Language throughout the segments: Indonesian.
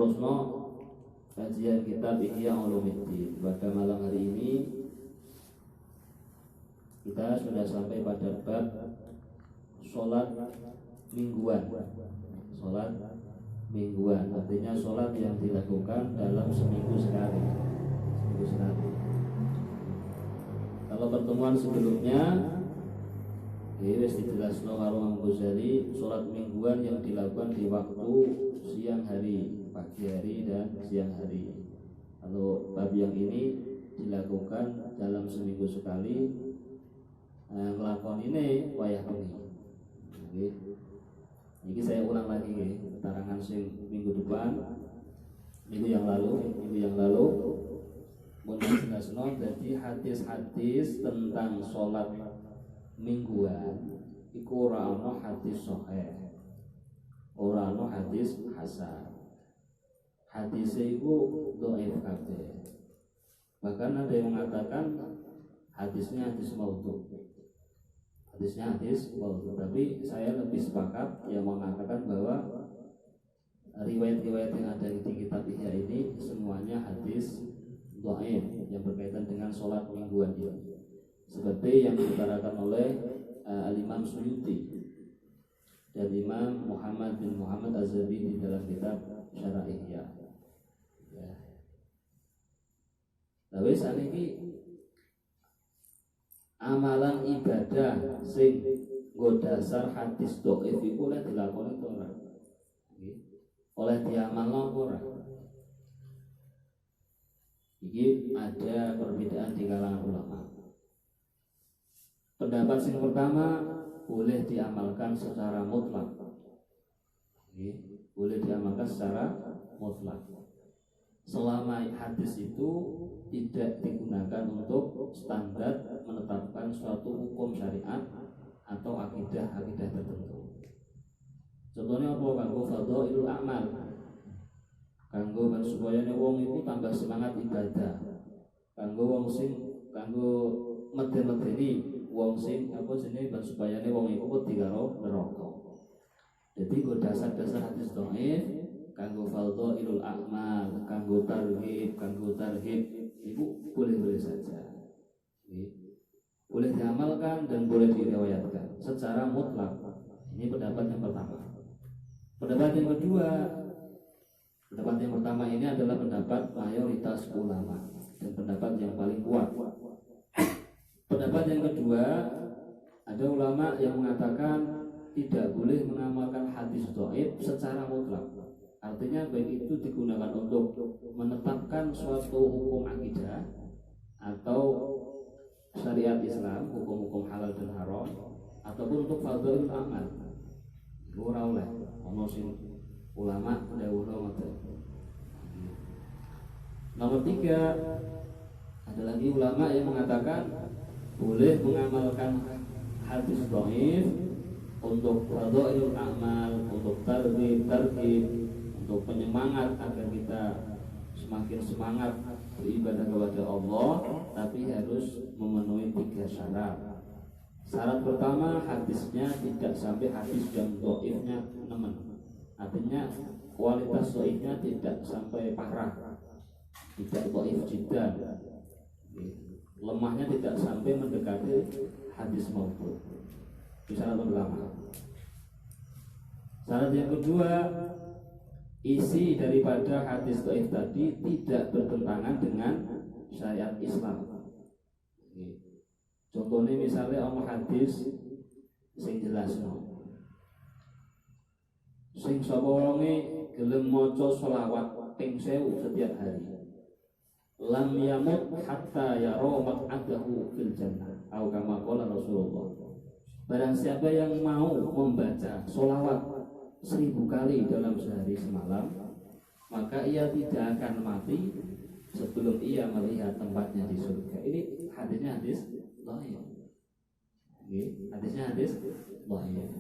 nerusno kajian kitab Ihya Ulumuddin. Pada malam hari ini kita sudah sampai pada bab sholat mingguan. Sholat mingguan artinya sholat yang dilakukan dalam seminggu sekali. Kalau pertemuan sebelumnya wis dijelasno karo Imam Ghazali, sholat mingguan yang dilakukan di waktu siang hari, pagi hari dan siang hari. Kalau bab yang ini dilakukan dalam seminggu sekali, ngelakon ini wayah bengi. Jadi saya ulang lagi keterangan sing minggu depan, minggu yang lalu mun jelasno dadi hadis-hadis tentang sholat mingguan iku ora ana hadis sahih, ora ana hadis hasan. Hadis iku dhaif kabeh. Bahkan ada yang mengatakan hadisnya hadis maudhu. Hadisnya hadis maudhu, tapi saya lebih sepakat yang mengatakan bahwa riwayat-riwayat yang ada di kitab Ihya ini semuanya hadis dhaif yang berkaitan dengan sholat mingguan ini. Seperti yang diutarakan oleh Al-Imam Suyuti dan Imam Muhammad bin Muhammad Az-Zabi di dalam kitab Syarah Ihya. Tapi saat ini amalan ibadah sing nggo dasar hadis dhaif iku oleh dilakoni ora? Oleh diamalno ora? Iki ada perbedaan di kalangan ulama. Pendapat yang pertama boleh diamalkan secara mutlak. Boleh diamalkan secara mutlak. Selama hadis itu tidak digunakan untuk standar menetapkan suatu hukum syariat atau akidah tertentu. Contohnya apa? Kanggo fadhailul a'mal. Kanggo supaya wong iku tambah semangat ibadah. Kanggo wong sing kanggo medeni wong sing apa jenenge supaya wong iku wedi karo neraka. Jadi go dasar-dasar hadis dhaif kanggo fadhailul a'mal, kanggo tarhib itu boleh-boleh saja. Boleh diamalkan dan boleh diriwayatkan secara mutlak. Ini pendapat yang pertama. Pendapat yang kedua, pendapat yang pertama ini adalah pendapat mayoritas ulama dan pendapat yang paling kuat. Pendapat yang kedua, ada ulama yang mengatakan tidak boleh mengamalkan hadis dhaif secara mutlak. Artinya baik itu digunakan untuk menetapkan suatu hukum akidah atau syariat Islam, hukum-hukum halal dan haram, ataupun untuk fadhailul amal. Ora oleh ana sing ulama dawuhna ngoten. Nomor 3, ada lagi ulama yang mengatakan boleh mengamalkan hadis dhaif untuk fadhailul amal, untuk targhib, untuk penyemangat agar kita semakin semangat beribadah kepada Allah, tapi harus memenuhi 3 syarat. Syarat pertama, hadisnya tidak sampai hadis yang dhaifnya nemen. Artinya kualitas dhaifnya tidak sampai parah, tidak dhaif jiddan. Lemahnya tidak sampai mendekati hadis maudhu. Itu syarat pertama. Syarat yang kedua, isi daripada hadis dhaif tadi tidak bertentangan dengan syariat Islam. Contohnya misalnya ana hadis sing jelasno, sing sapa wonge gelem maca selawat ping 1000 setiap hari, lam yamut hatta yara maq'adahu fil jannah, atau kama qala Rasulullah. Barang siapa yang mau membaca selawat 1000 kali dalam sehari semalam, maka ia tidak akan mati sebelum ia melihat tempatnya di surga. Ini hadisnya hadis dhaif. Hadisnya hadis dhaif.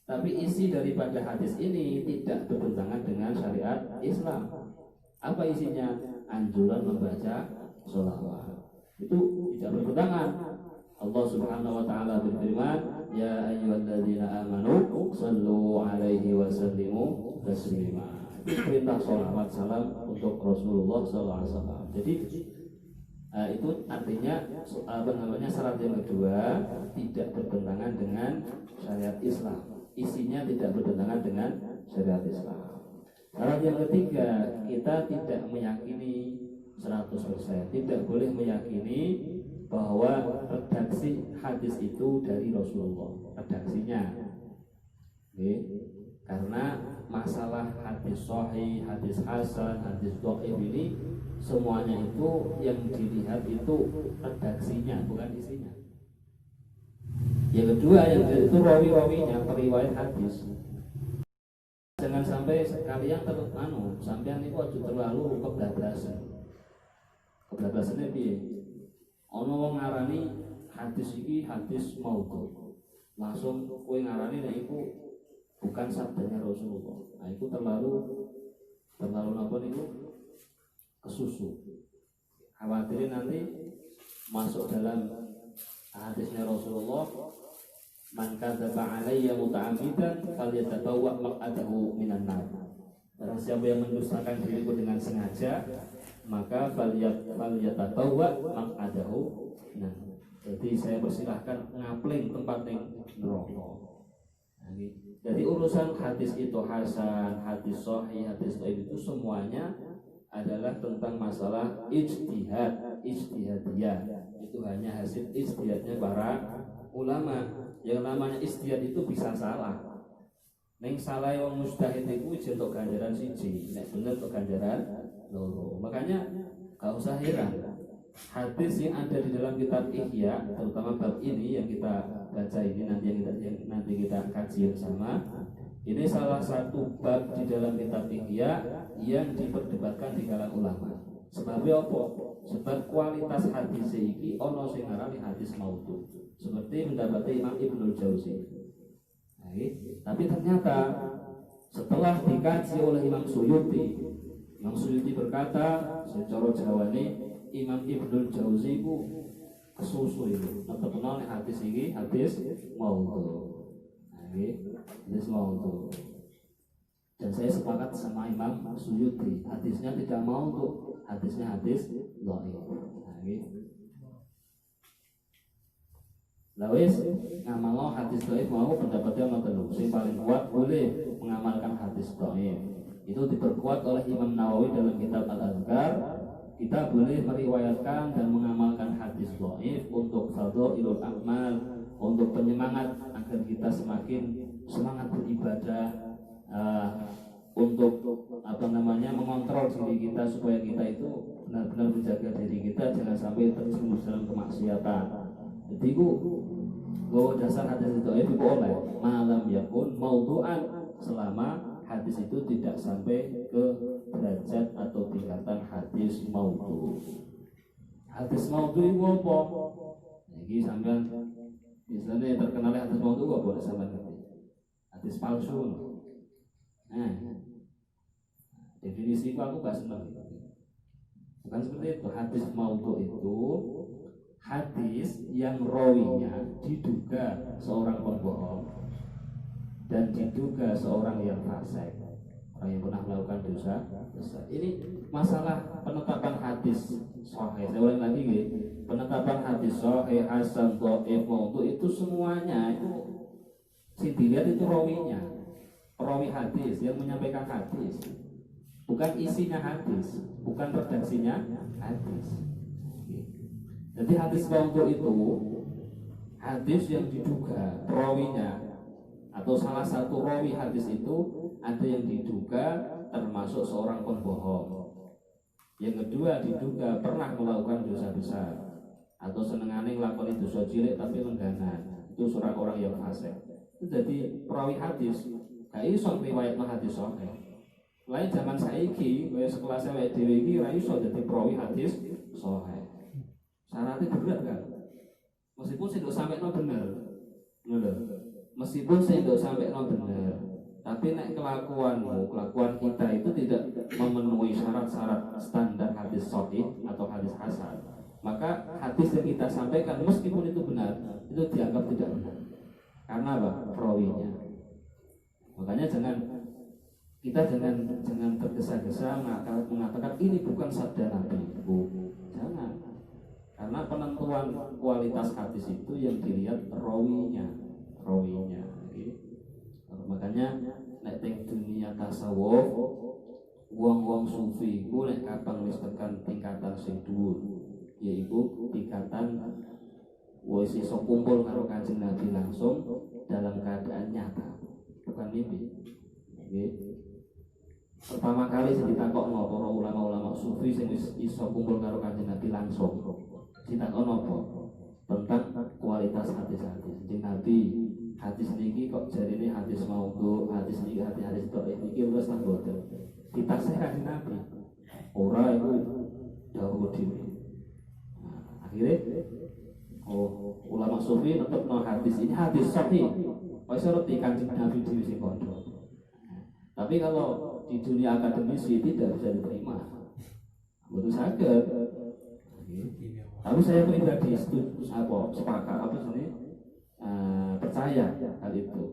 Tapi isi daripada hadis ini tidak bertentangan dengan syariat Islam. Apa isinya? Anjuran membaca sholawat. Itu tidak bertentangan. Allah Subhanahu wa taala berfirman, "Ya ayyuhalladzina amanu shallu alaihi wa sallimu taslima." perintah sholawat salam untuk Rasulullah SAW. Jadi itu artinya syarat yang kedua tidak bertentangan dengan syariat Islam. Isinya tidak bertentangan dengan syariat Islam. Syarat yang ketiga, kita tidak meyakini 100%, tidak boleh meyakini bahwa redaksi hadis itu dari Rasulullah, redaksinya. Oke. Karena masalah hadis sahih, hadis hasan, hadis dhaif ini semuanya itu yang dilihat itu redaksinya, bukan isinya. Yang kedua, yang itu rawi-rawinya, periwayat hadis. Jangan sampai kalian sampean itu aja terlalu kebablasan. Kebablasannya piye? Ono wong ngarani hadis iki hadis maudhu. Langsung kowe ngarani nek iku bukan sabdanya Rasulullah. Nah, itu terlalu apa niku? Kesusu. Khawatirin nanti masuk dalam hadisnya Rasulullah, man kadzaba alayya muta'ammidan falyatabawwa maq'adahu minan nar. Barang siapa yang mendustakan diriku dengan sengaja, maka falyatabawwa maq'adahu minan nar. Jadi saya persilahkan ngapling tempat yang neraka. Jadi urusan hadis itu hasan, hadis sahih, hadis dhaif itu semuanya adalah tentang masalah ijtihadiyah. Itu hanya hasil ijtihadnya para ulama. Yang namanya ijtihad itu bisa salah. Neng salah wong mujtahid iku jentuk ganjaran siji, nek bener tok ganjaran loro. Makanya gak usah heran. Hadis yang ada di dalam kitab Ihya, terutama bab ini yang kita baca ini nanti kita kaji bersama. Ini salah satu bab di dalam kitab Ihya yang diperdebatkan di kalangan ulama. Sebabnya apa? Sebab kualitas hadis iki ono sing ngarani hadis maudhu. Seperti mendapati Imam Ibnul Jauzi. Tapi ternyata setelah dikaji oleh Imam Suyuti berkata secara Jawane Imam Ibnul Jauzi ku kesusu itu. Terkenal hadis ini hadis maudhu. Hadis maudhu. Dan saya sepakat sama Imam Suyuti, hadisnya tidak maudhu, hadisnya hadis dhaif. Lawis ngamal hadis dhaif mau pendapatnya ngoten. Sing paling kuat boleh mengamalkan hadis dhaif. Itu diperkuat oleh Imam Nawawi dalam kitab Al-Adhkar. Kita boleh meriwayatkan dan mengamalkan hadis dhaif untuk fadhailul a'mal, untuk penyemangat agar kita semakin semangat beribadah, untuk mengontrol diri kita supaya kita itu benar-benar menjaga diri kita jangan sampai terjerumus dalam kemaksiatan. Jadi dasar hadis dhaif itu oleh malam yakun maudhu'an, selama hadis itu tidak sampai ke derajat atau tingkatan hadis maudhu. Hadis maudhu itu apa? Jadi sampean misalnya terkenal hadis maudhu apa boleh sampean ngerti? Hadis palsu. Definisi itu aku gak senang. Bukan seperti itu. Hadis maudhu itu hadis yang rawinya diduga seorang pembohong dan diduga seorang yang fasik, orang yang pernah melakukan dosa. Ini masalah penetapan hadis sahih. Saya ulang lagi, penetapan hadis sahih, hasan, dhaif, maudhu itu semuanya itu si dilihat itu rawinya, perawi hadis yang menyampaikan hadis, bukan isinya hadis, bukan redaksinya hadis. Jadi hadis maudhu itu hadis yang diduga perawinya atau salah satu rawi hadis itu ada yang diduga termasuk seorang pembohong. Yang kedua diduga pernah melakukan dosa besar atau senengane nglakoni dosa cilik tapi lengganan. Itu seorang orang yang fasik. Itu jadi perawi hadis. Gak iso riwayatno hadis sahih. Lain zaman saiki kaya sekelas awake dhewe iki ora iso dadi perawi hadis sahih. Syaratnya berat kan? Meskipun sing ndok sampeno bener. Meskipun saya tidak sampai benar, tapi nek kelakuan kita itu tidak memenuhi syarat-syarat standar hadis sahih atau hadis hasan, maka hadis yang kita sampaikan meskipun itu benar, itu dianggap tidak benar. Karena apa? Perawinya. Makanya jangan kita jangan tergesa-gesa mengatakan ini bukan sabda Nabi. Jangan. Karena penentuan kualitas hadis itu yang dilihat rawinya. Makanya nek teng dunia tasawuf wong-wong sufi ku nek kapan wis tekan tingkatan sing dhuwur yaiku tingkatan wis iso kumpul karo Kanjeng Nabi langsung dalam keadaan nyata, bukan mimpi. Pertama kali sing ditakokno para ulama-ulama sufi sing wis iso kumpul karo Kanjeng Nabi langsung. Ditakokno apa? Tentang kualitas hadis-hadis. Kanjeng Nabi, hadis niki kok jarine hadis maudhu, hadis niki hadis dhaif niki wis tak boten. Ditasih Kanjeng Nabi. Ora iku dawuh dhewe. Akhirnya ulama sufi netepno hadis ini hadis sahih. Wis ngerti Kanjeng Nabi dhewe sing kandha. Tapi kalau di dunia akademisi tidak bisa diterima, betul sakit. Tapi saya pribadi sepakat percaya hal itu.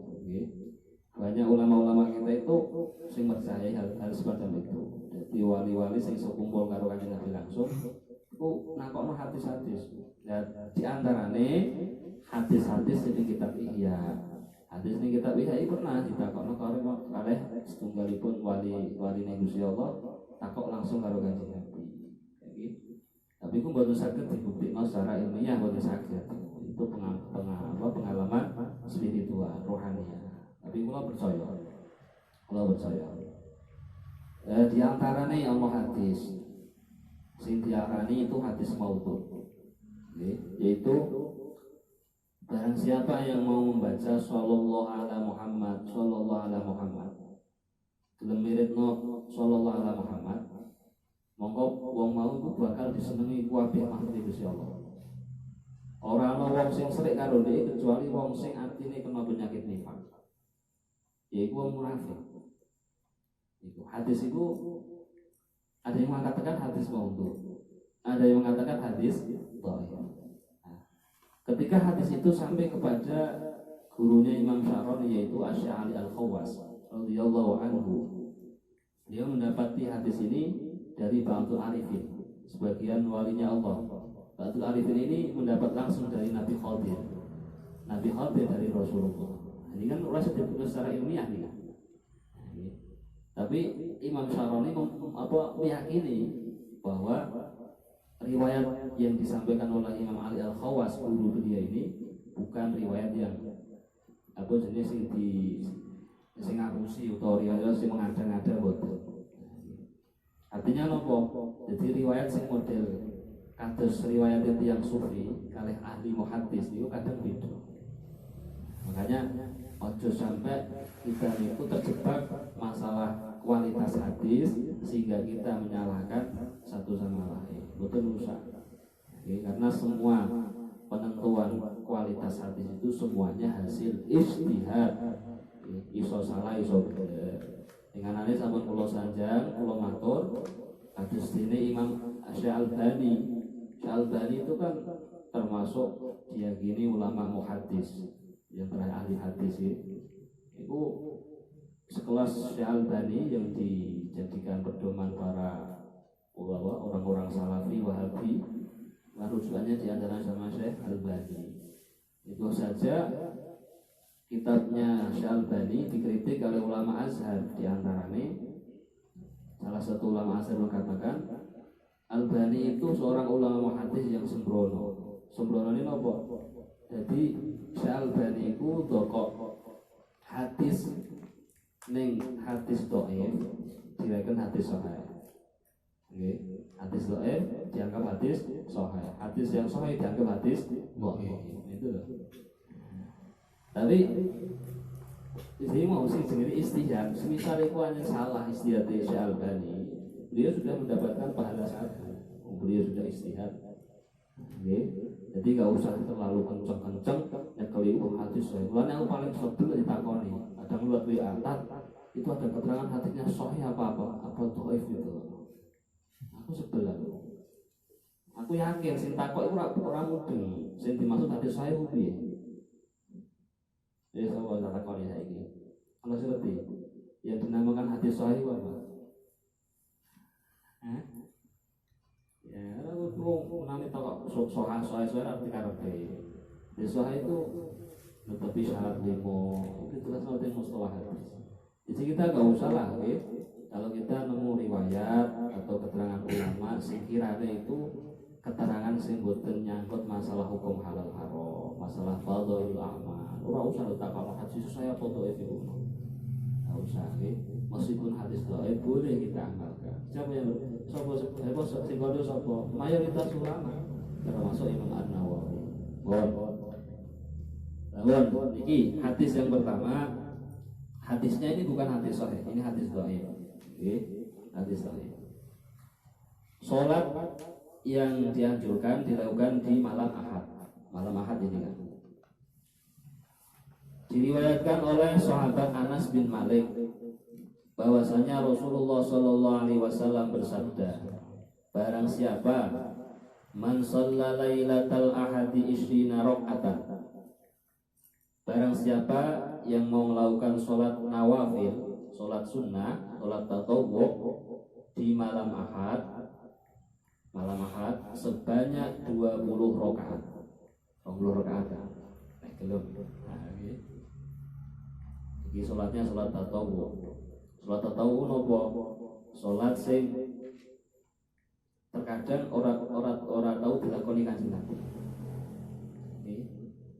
Banyak ulama-ulama kita itu sing percaya hal semacam itu. Jadi wali-wali sing iso kumpul karo Kanjeng Nabi langsung, iku nakokno hadis-hadis. Dan di antarane hadis-hadis sing kitab Ihya. Hadis ini kitab Ihya pernah ditakokno kalih setunggalipun wali ning Gusti Allah takok langsung karo Kanjeng Nabi. Tapi ku mboten saged dibuktikno secara ilmiah, mboten saged. Itu pengalaman spiritual, rohani. Tapi kula percaya. Di antarane ana hadis sing diarani itu hadis maudhu. Yaitu barang siapa yang mau membaca sallallahu ala Muhammad dalam miritno sallallahu ala Muhammad, mongko wong mau iku bakal disenengi kabeh makhluk Gusti Allah. Ora ana wong sing serik karo dhek kecuali wong sing atine kena penyakit nifak. Yaiku wong munafik. Iku hadis itu ada yang mengatakan hadis maudhu, ada yang mengatakan hadis dhaif. Ketika hadis itu sampai kepada gurunya Imam Syaroni yaitu Asy'ari Al-Khawas radhiyallahu anhu, dia mendapati hadis ini dari Ba'dul Arifin, sebagian walinya Allah. Ba'dul Arifin ini mendapat langsung dari Nabi Khadir dari Rasulullah. Ini kan ulah secara ilmiah nih. Tapi Imam Syaroni meyakini bahwa riwayat yang disampaikan oleh Imam Ali Al-Khawas guru beliau ini bukan riwayat yang jenis sing ngapusi atau riwayat sing mengada-ngada boten. Artinya nopo? Jadi riwayat sing model kados riwayat yang sufi kalih ahli muhaddis itu kadang beda. Makanya ojo sampai kita itu terjebak masalah kualitas hadis sehingga kita menyalahkan satu sama lain. Betul rusak. Karena semua penentuan kualitas hadis itu semuanya hasil ijtihad. Iso salah, iso bener. Dengan aneh sampun kula sanjang, kula matur hadis ini Imam Syalbani. Syalbani itu kan termasuk diyakini ulama muhaddis yang terakhir ahli hadis itu sekelas Syalbani yang dijadikan pedoman para orang-orang Salafi Wahabi. Rujukannya diantara sama Syekh Al-Albani. Itu saja kitabnya Syalbani dikritik oleh ulama Azhar. Diantaranya salah satu ulama Azhar mengatakan Albani itu seorang ulama muhaddis yang sembrono. Sembrono ini apa? Jadi Syalbani itu dokok hadis ning hadis dhaif diraken hadis sahih. Hadis dhaif dianggap hadis sahih. Hadis yang sahih dianggap hadis dhaif. Itu loh. Tapi di sini mau sih sendiri istihad. Semisal itu hanya salah istihad di Syalbani, beliau sudah mendapatkan pahala satu. Beliau sudah istihad. Jadi gak usah terlalu kenceng-kenceng keliru hadis sahih. Karena yang paling sebel ditakoni, kadang buat WA itu ada keterangan hadisnya sahih apa dhaif gitu. Aku sebel aku. Aku yakin sing takok iku ora mudeng. Sing dimaksud hadis sahih piye? Ya sama tak takoni saiki. Ana seperti Yang dinamakan hadis sahih apa? Ya, aku nanti tahu soal arti karakter. Hadis sahih itu tetapi syarat limo itu jelas nanti mustalah hadis. Jadi kita nggak usah lah, kalau kita nemu riwayat atau keterangan ulama, sekiranya itu keterangan sing boten nyangkut masalah hukum halal haram, masalah fadhailul amal. Ora usah letak kalau hadis saya foto itu. Enggak usah, meskipun hadis dhaif boleh kita amalkan. Siapa yang sing kodo sapa? Mayoritas ulama termasuk Imam An-Nawawi. Mohon iki hadis yang pertama. Hadisnya ini bukan hadis sahih, ini hadis dhaif. Hadis dhaif. Salat yang dianjurkan dilakukan di malam Ahad. Malam Ahad ini kan. Diriwayatkan oleh sahabat Anas bin Malik bahwasanya Rasulullah Shallallahu Alaihi Wasallam bersabda, barang siapa man shalla lailatal ahadi 20 rakaatan, barang siapa yang mau melakukan sholat nawafil, sholat sunnah, sholat tatawwu di malam Ahad sebanyak 20 rakaat. 20 rakaat. Belum. Iki sholatnya sholat tatawwu. Sholat tatawwu nopo? Sholat sing terkadang orang tahu dilakoni Kanjeng Nabi.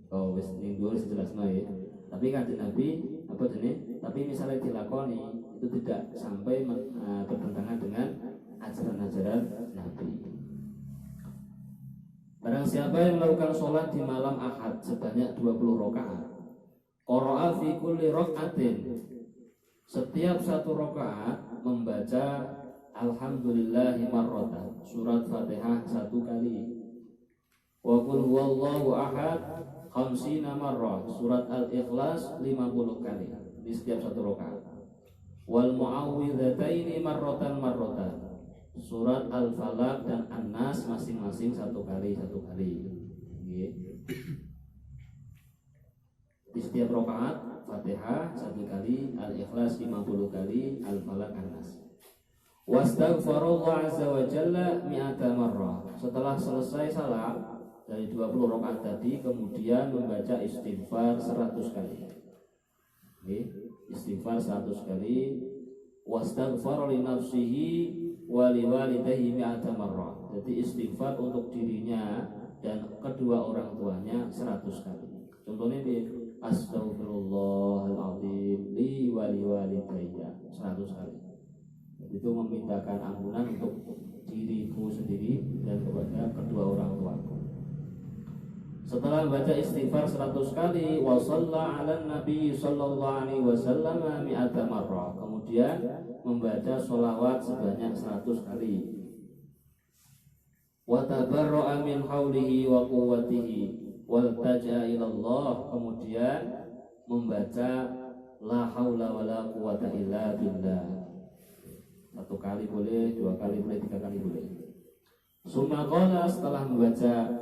Oh wis ning dhuwur jelasno ya. Tapi Kanjeng Nabi apa jenis? Tapi misalnya dilakoni itu tidak sampai bertentangan dengan ajaran-ajaran Nabi. Barang siapa yang melakukan sholat di malam Ahad sebanyak 20 rakaat, qara'a fi kulli raka'atin, setiap satu rakaat membaca alhamdulillahi marratan, surat Fatihah 1 kali. Wa qul huwallahu ahad 50 marrah, surat Al-Ikhlas 50 kali di setiap satu rakaat. Wal mu'awwidhataini marratan, surat Al-Falaq dan An-Nas masing-masing 1 kali. Di setiap rakaat Fatihah 1 kali, Al-Ikhlas 50 kali, Al-Falaq, An-Nas. Wastaghfirullah azza wa jalla 100 marrah. Setelah selesai salat dari 20 rakaat tadi, kemudian membaca istighfar 100 kali. Istighfar 100 kali. Wastaghfar li nafsihi wa li walidayhi 100 marrah. Jadi istighfar untuk dirinya dan kedua orang tuanya 100 kali. Contohnya astaghfirullahaladzim li wa li walidayya 100 kali. Itu memintakan ampunan untuk diriku sendiri dan kepada kedua orang tuaku. Setelah baca istighfar 100 kali, wa shalla 'alan nabi sallallahu alaihi wasallam 100 marrah. Kemudian membaca sholawat sebanyak 100 kali. Wa tabarra'a min haulihi wa quwwatihi wal taja'a ila Allah. Kemudian membaca la haula wala quwwata illa billah. 1 kali boleh, 2 kali boleh, 3 kali boleh. Summa qala, setelah membaca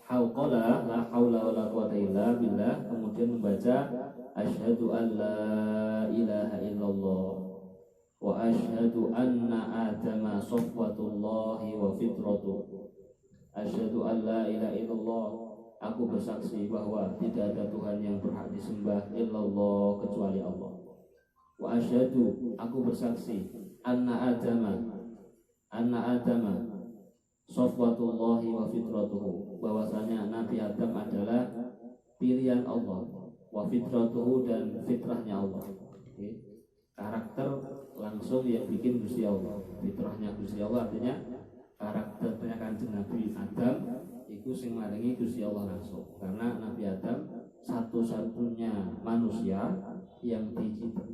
hauqala la haula wala quwwata illa billah, kemudian membaca asyhadu an la ilaha illallah wa asyhadu anna adama safwatullahi wa fitratuh. Asyhadu an la ilaha illallah, aku bersaksi bahwa tidak ada Tuhan yang berhak disembah illallah kecuali Allah. Wa asyhadu, aku bersaksi anna adama safwatullahi wa fitratuhu, bahwasanya Nabi Adam adalah pilihan Allah, wa fitratuhu, dan fitrahnya Allah. Karakter langsung yang bikin Gusti Allah. Fitrahnya Gusti Allah artinya karakternya Kanjeng Nabi Adam itu sing maringi Gusti Allah langsung. Karena Nabi Adam satu-satunya manusia yang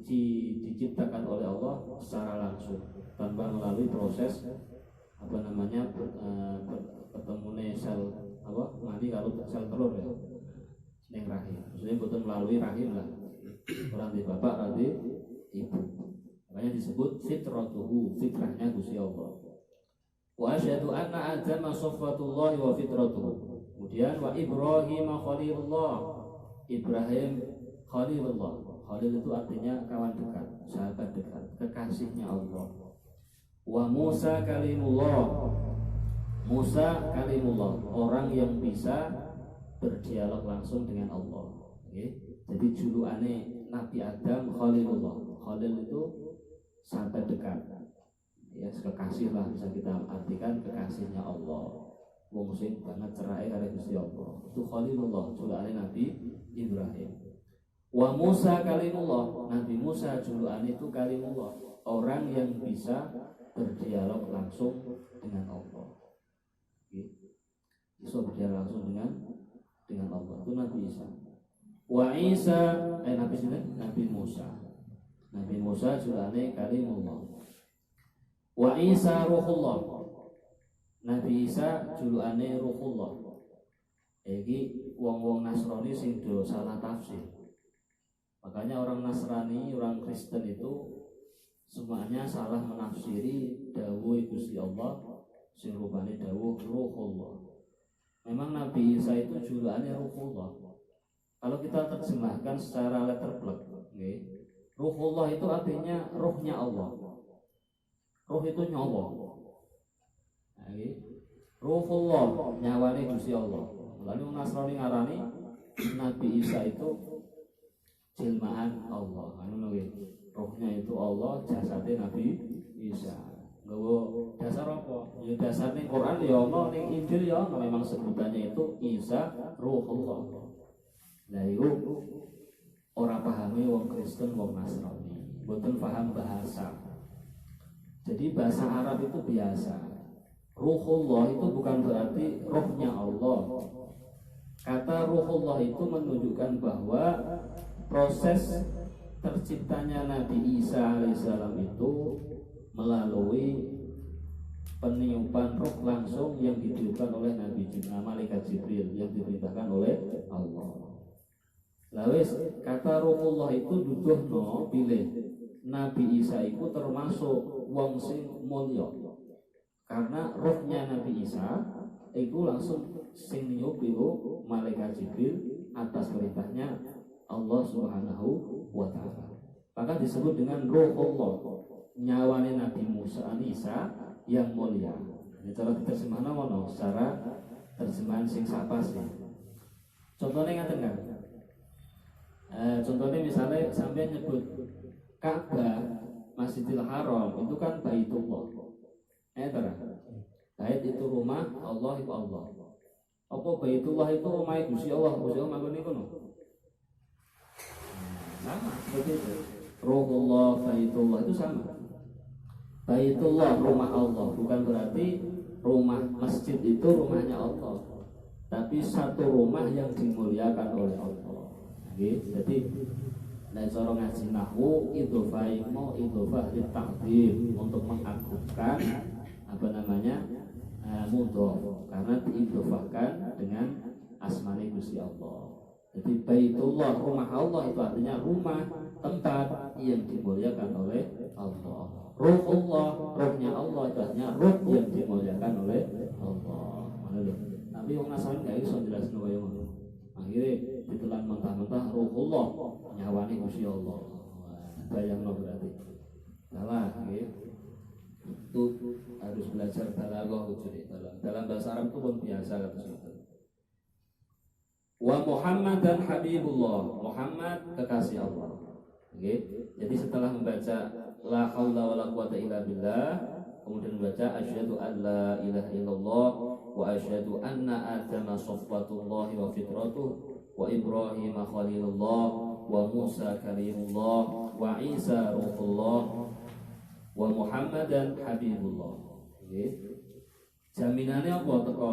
diciptakan oleh Allah secara langsung tanpa melalui proses ketemunya sel mandi kalau sel telur ya ning rahim. Maksudnya bukan melalui rahim lah. Orang di bapak, orang di ibu. Makanya disebut fitratuhu, fitrahnya Gusti Allah. Wa asyhadu anna adama safwatullahi wa fitratuhu. Kemudian wa Ibrahim khalilullah, Ibrahim khalilullah. Khalil itu artinya kawan dekat, sahabat dekat, kekasihnya Allah. Wa Musa kalimullah. Musa kalimullah, orang yang bisa berdialog langsung dengan Allah. Jadi julukannya Nabi Adam Khalilullah. Khalil itu sahabat dekat, ya kekasih lah, bisa kita artikan kekasihnya Allah. Wong sing banget cerai karo Gusti Allah. Itu Khalilullah, julukane Nabi Ibrahim. Wa Musa kalimullah, Nabi Musa julukane itu kalimullah, orang yang bisa berdialog langsung dengan Allah. Bisa berdialog langsung dengan Allah. Itu Nabi Isa. Wa Isa Nabi Musa. Nabi Musa julukane kalimullah. Wa Isa ruhullah. Nabi Isa julukane ruhullah. Iki wong-wong Nasrani sing do salah tafsir. Makanya orang Nasrani, orang Kristen itu semuanya salah menafsiri dawuh Gusti Allah sing rupane dawuh ruhullah. Memang Nabi Isa itu julukane ruhullah. Kalau kita terjemahkan secara letterplek, ruhullah itu artinya rohnya Allah. Roh itu nyawa. Ruhullah, nyawane Gusti Allah. Lalu Nasrani ngarani Nabi Isa itu jelmaan Allah. Rohnya itu Allah, jasadnya Nabi Isa. Nggawa dasar apa? Ya dasarnya Quran ya Allah, ning Injil ya Allah. Memang sebutannya itu Isa Ruhullah. Nah itu orang pahami wong Kristen, wong Nasrani, mboten paham bahasa. Jadi bahasa Arab itu biasa. Ruhullah itu bukan berarti rohnya Allah. Kata Ruhullah itu menunjukkan bahwa proses terciptanya Nabi Isa alaihissalam itu melalui peniupan roh langsung yang ditiupkan oleh Nabi Malaikat Jibril yang diperintahkan oleh Allah. Lawes kata Ruhullah itu duduhno pilih Nabi Isa itu termasuk wong sing mulya. Karena rohnya Nabi Isa itu langsung sing niup iku Malaikat Jibril atas perintahnya Allah Subhanahu wa taala. Maka disebut dengan Ruhullah, nyawane Nabi Musa Isa yang mulia. Ini cara diterjemahkan mana? Secara terjemahan sing sapa sih. Contohnya ngaten kan? Contohnya misalnya sampai nyebut Ka'bah, Masjidil Haram itu kan Baitullah. Bait itu rumah Allah, itu Allah. Apa Baitullah itu rumah Gusti Allah, Gusti Allah manggon niku no. Sama seperti itu. Ruhullah, Baitullah itu sama. Baitullah rumah Allah, bukan berarti rumah masjid itu rumahnya Allah, tapi satu rumah yang dimuliakan oleh Allah. Jadi dan cara ngaji nahwu idhofah mau idhofah litakdim untuk mengagungkan apa namanya mudhof karena diidhofahkan dengan asmane Gusti Allah. Jadi Baitullah rumah Allah itu artinya rumah tempat yang dimuliakan oleh Allah. Ruhullah rohnya Allah itu artinya ruh yang dimuliakan oleh Allah. Tapi wong Nasrani gak iso jelasno kaya ngono. Akhirnya ditelan mentah-mentah Ruhullah nyawani Gusti Allah. Bayangno berarti. Salah itu harus belajar balaghah dalam bahasa Arab itu pun biasa kata Sultan. Wa Muhammad dan Habibullah, Muhammad kekasih Allah. Jadi setelah membaca la haula wala quwata illa billah, kemudian membaca asyhadu an la ilaha illallah wa asyhadu anna adama safwatullah wa fitratuh wa ibrahim khalilullah wa musa kalimullah wa isa ruhullah wa muhammadan habibullah. Jaminannya apa teko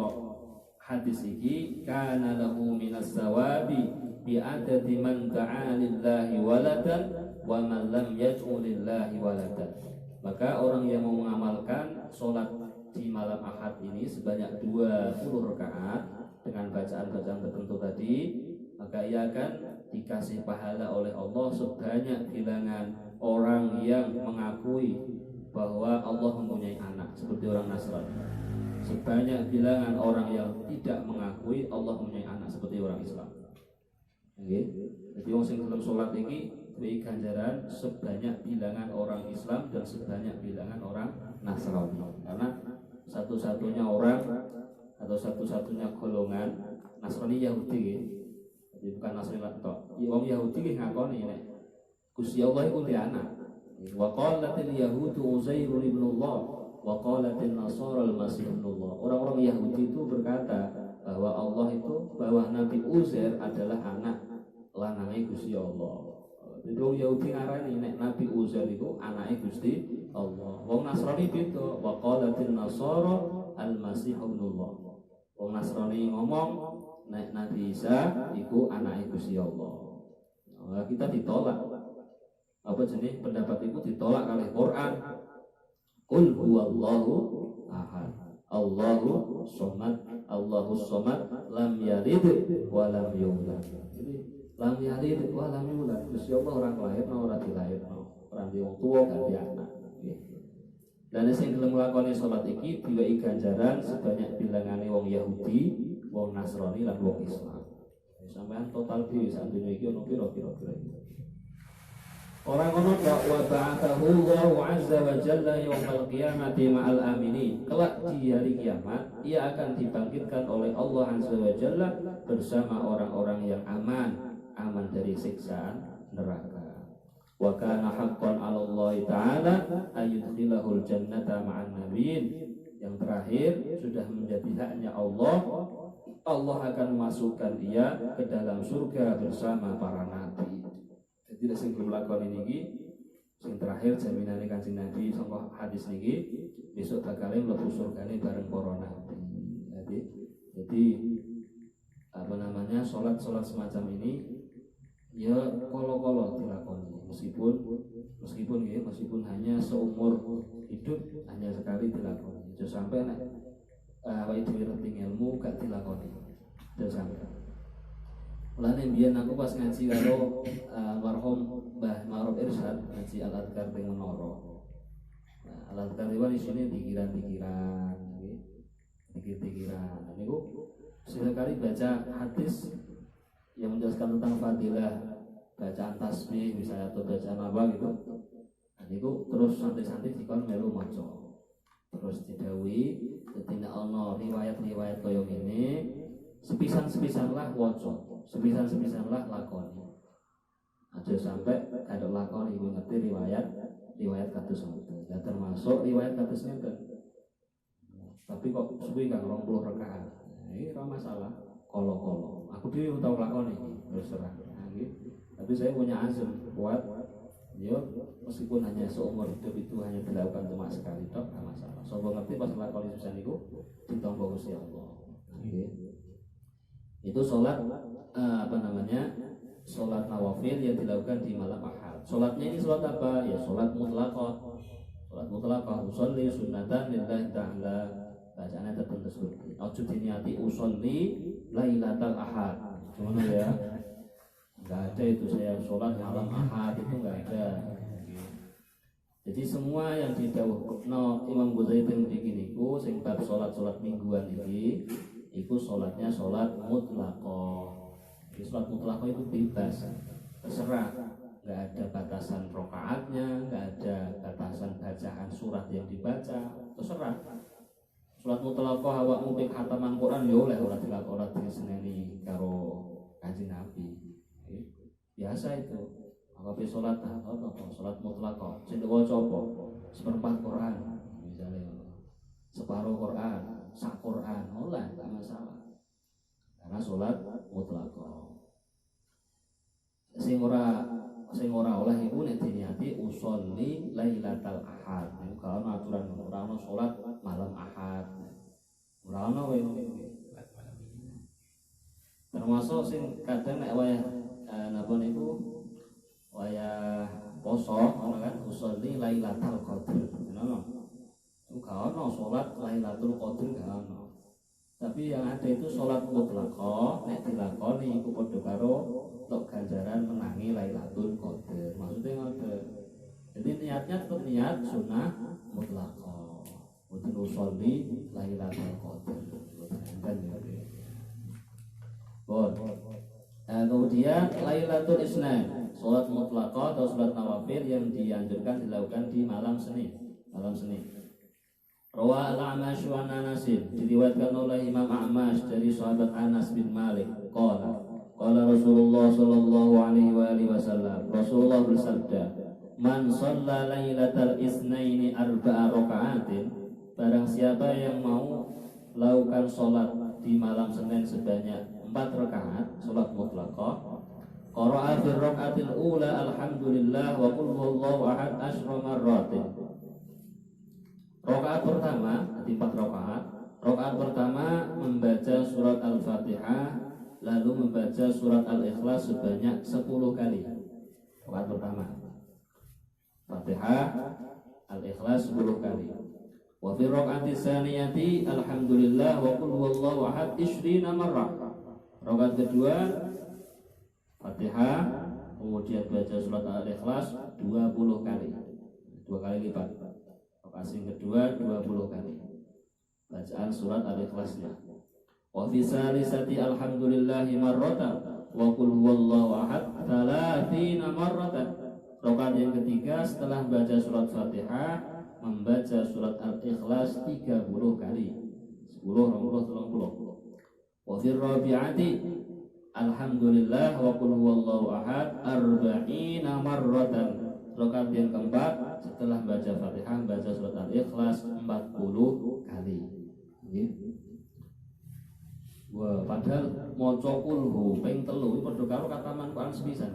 hadis iki? Kana lahu minas sawabi bi adadi man da'a lillahi waladan wa man lam yad'u lillahi waladan. Maka orang yang mau mengamalkan sholat di malam Ahad ini sebanyak 20 rakaat dengan bacaan-bacaan tertentu tadi, maka ia akan dikasih pahala oleh Allah sebanyak bilangan orang yang mengakui bahwa Allah mempunyai anak, seperti orang Nasrani. Sebanyak bilangan orang yang tidak mengakui Allah mempunyai anak, seperti orang Islam. Jadi orang yang dalam sholat ini diberi ganjaran sebanyak bilangan orang Islam dan sebanyak bilangan orang Nasrani. Karena satu-satunya orang atau satu-satunya golongan Nasrani Yahudi ya. Jadi bukan Nasrani tok. Wong Yahudi ki ngakoni nek Gusti Allah iku di anak. Wa qalatil yahudu Uzairun ibnullah wa qalatil nasara al-masih ibnullah. Orang-orang Yahudi itu berkata bahwa Allah itu, bahwa Nabi Uzair adalah anak lanange Gusti Allah. Jadi wong Yahudi ngarani nek Nabi Uzair itu anake Gusti Allah. Wong Nasrani beda, wa qalatil nasara al-masih ibnullah. Wong Nasrani ngomong nek Nabi Isa iku anake Gusti Allah. Nah, kita ditolak. Apa jenis pendapat itu ditolak oleh Quran. Qul huwallahu ahad, Allahu somad, Allahus somad, lam yalid wa lam yulad. Jadi lam yalid wa lam yulad. Gusti Allah orang lahir ora dilahirno, ora di wong tuwa ganti anak. Dan sing gelem nglakoni salat iki diwehi ganjaran sebanyak bilangane wong Yahudi, wong Nasrani lan wong Islam. Sampeyan total dhewe sak dunya iki ono pira kira-kira. Orang kono wa ba'athahu Allahu 'azza wa jalla yaumil qiyamati ma'al aminin. Kelak di hari kiamat ia akan dibangkitkan oleh Allah 'azza wa jalla bersama orang-orang yang aman dari siksaan neraka. Wa kana haqqan 'ala Allah ta'ala ayyudkhilahul jannata ma'an nabiyyin. Yang terakhir sudah menjadi haknya Allah akan memasukkan dia ke dalam surga bersama para nabi. Jadi sing belum lakon ini, sing terakhir jaminane Kanjeng Nabi sangka hadis niki besok bakal mlebu surgane bareng para nabi. Jadi apa namanya salat semacam ini ya kolo-kolo dilakoni meskipun hanya seumur hidup hanya sekali dilakoni. Jangan sampai nek awake dhewe ngerti ilmu gak dilakoni. Jangan sampai. Mulane mbiyen aku pas ngaji karo marhum Mbah Ma'ruf Irsyad ngaji Al-Adhkar teng Menara. Nah, Al-Adhkar iki di sini pikiran-pikiran, pikir-pikiran. Niku sekali baca hadis yang menjelaskan tentang fadilah bacaan tasbih misalnya atau bacaan apa gitu. Nah, niku terus santai-santai dikon melu maca. Terus didhawuhi dadi nek ana riwayat-riwayat kaya ngene sepisan-sepisan lah waca, sepisan-sepisan lah lakoni. Aja sampai kada lakoni iku ngerti riwayat kados ngoten. Ya termasuk riwayat kados ngoten. Tapi kok suwi kang 20 rakaat. Ini ora masalah. Kolo-kolo. Aku dhewe tau lakoni iki, terus terang. Tapi saya punya azam kuat. Ya, meskipun hanya seumur hidup itu hanya dilakukan cuma sekali tok, enggak masalah. Sopo ngerti pas lakoni susah niku ditampa Gusti Allah. Itu sholat sholat nawafil yang dilakukan di malam ahad. Sholatnya ini sholat apa? Ya sholat mutlaqah. Sholat mutlaqah usolli sunnatan lillahi ta'ala. Bacaannya tertentu seperti ojo diniati usolli lailatal ahad. Gimana ya? Enggak ada itu saya sholat malam ahad itu enggak ada. Jadi semua yang didhawuhno Imam Ghazali teng mriki niku sing bab sholat mingguan iki itu sholatnya sholat mutlaqah. Sholat mutlaqah itu bebas, terserah, nggak ada batasan rokaatnya, nggak ada batasan bacaan surat yang dibaca, terserah. Sholat mutlaqah awak mupik khataman Quran ya oleh ora dilakoni diseneni karo Kanjeng Nabi. Biasa itu. Apa sholat sholat mutlaqah. Sing diwaca apa? Seperempat Quran misalnya. Separuh Quran, sak Quran, oleh tak masalah. Karena sholat mutlaqah. Sing ora oleh iku nek diniati usolli lailatal ahad. Iku kalau aturan ora ono sholat malam ahad. Ora ono wae. Termasuk sing kadang nek wayah napa niku wayah poso ngono kan usolli lailatul qadar. Ngono. Gak ono sholat Lailatul Qadar gak ono. Tapi yang ada itu sholat mutlaqah nek dilakoni iku padha karo untuk ganjaran menangi Lailatul Qadar. Maksudnya ngoten. Jadi niatnya tetap niat sunnah mutlaqah. Mboten usolli Lailatul Qadar. Kan ya. Bon. kemudian Lailatul Isnin, salat mutlaqah atau salat nawafil yang dianjurkan dilakukan di malam Senin. Rawa al-A'mash wa Anasin, diriwayatkan oleh Imam A'mash dari sahabat Anas bin Malik, qala Rasulullah sallallahu alaihi wasallam, Rasulullah bersabda, man shalla lailatal isnaini arba'a raka'atin, barang siapa yang mau lakukan salat di malam Senin sebanyak 4 rakaat salat mutlaqah, qara'a fi raka'atil ula alhamdulillah wa qul huwallahu ahad asyra marratin. Rakaat pertama, 4 rakaat. Rakaat pertama membaca surat Al-Fatihah, lalu membaca surat Al-Ikhlas sebanyak 10 kali. Rakaat pertama, Fatihah, Al-Ikhlas 10 kali. Wa fi rakaati tsaniyati alhamdulillah wa qul huwallahu ahad 20 marrah. Rakaat kedua, Fatihah, kemudian baca surat Al-Ikhlas 20 kali. 2 kali lipat. Rakaat kedua 20 kali bacaan surat Al-Ikhlasnya. Wa fi salisati alhamdulillahi marratan wa qul huwallahu ahad 30 marratan. Rakaat yang ketiga setelah baca surat Fatihah membaca surat Al-Ikhlas 30 kali. 10 20 30. Wa fi rabi'ati alhamdulillah wa qul huwallahu ahad 40 marratan. Rakaat yang keempat setelah baca Fatihah baca surat Al-Ikhlas 40 kali. Wah, padahal maca kulhu ping 3 padha karo kataman Quran sepisan.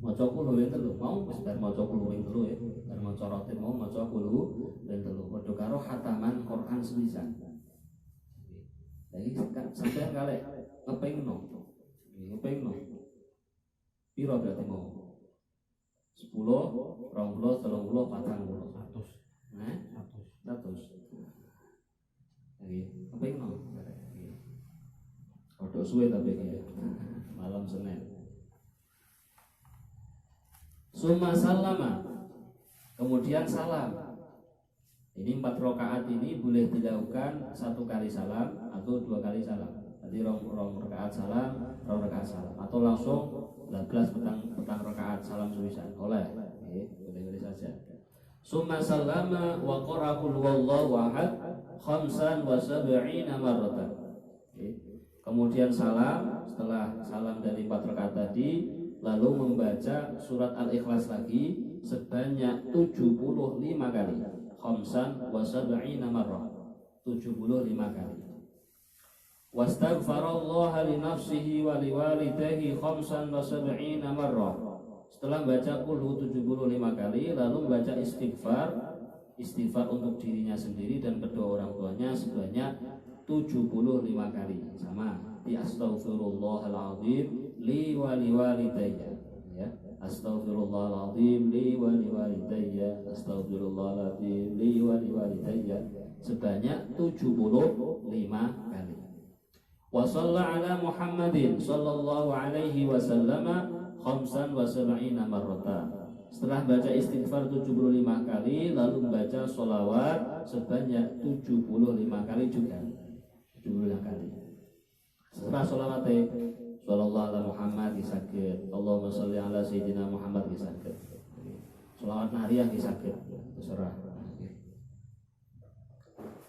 Maca kulhu ping 3 mau wis bar maca kulhu ping 3 ya. Bar maca rotin mau maca kulhu ping 3 padha karo khataman Quran sepisan. Jadi sampai kalek ngepengno. Piro berarti mau? 10, 20, 30, 40. 100. Jadi, kepengno. Rodok suwe tapi ya. Malam Senin. Summa salama. Kemudian salam. Ini 4 rakaat ini boleh dilakukan 1 kali salam atau 2 kali salam. Jadi rong rakaat salam, atau langsung 12 petang rakaat salam sewisan. Boleh saja. Summa sallama wa qara qul huwallahu ahad 75 marratan. Kemudian salam, setelah salam dari 4 rakaat tadi, lalu membaca surat Al-Ikhlas lagi sebanyak 75 kali. 75 marrah. 75 kali. Wastaghfarallaha li nafsihi wa liwalidayhi 75 marrah. Setelah baca qul 75 kali lalu membaca istighfar untuk dirinya sendiri dan kedua orang tuanya sebanyak 75 kali. Sama di astaghfirullahaladzim li wa liwalidayya, ya. Astaghfirullahaladzim li wa liwalidayya, astaghfirullahaladzim li wa liwalidayya sebanyak 75 kali. Wa shalla ala Muhammadin sallallahu alaihi wasallam 75 marratan. Setelah baca istighfar 75 kali lalu membaca sholawat sebanyak 75 kali juga. 75 kali. Setelah sholawatnya sallallahu ala Muhammad disaged, Allahumma sholli ala sayyidina Muhammad disaged. Sholawat nariyah disaged, terserah.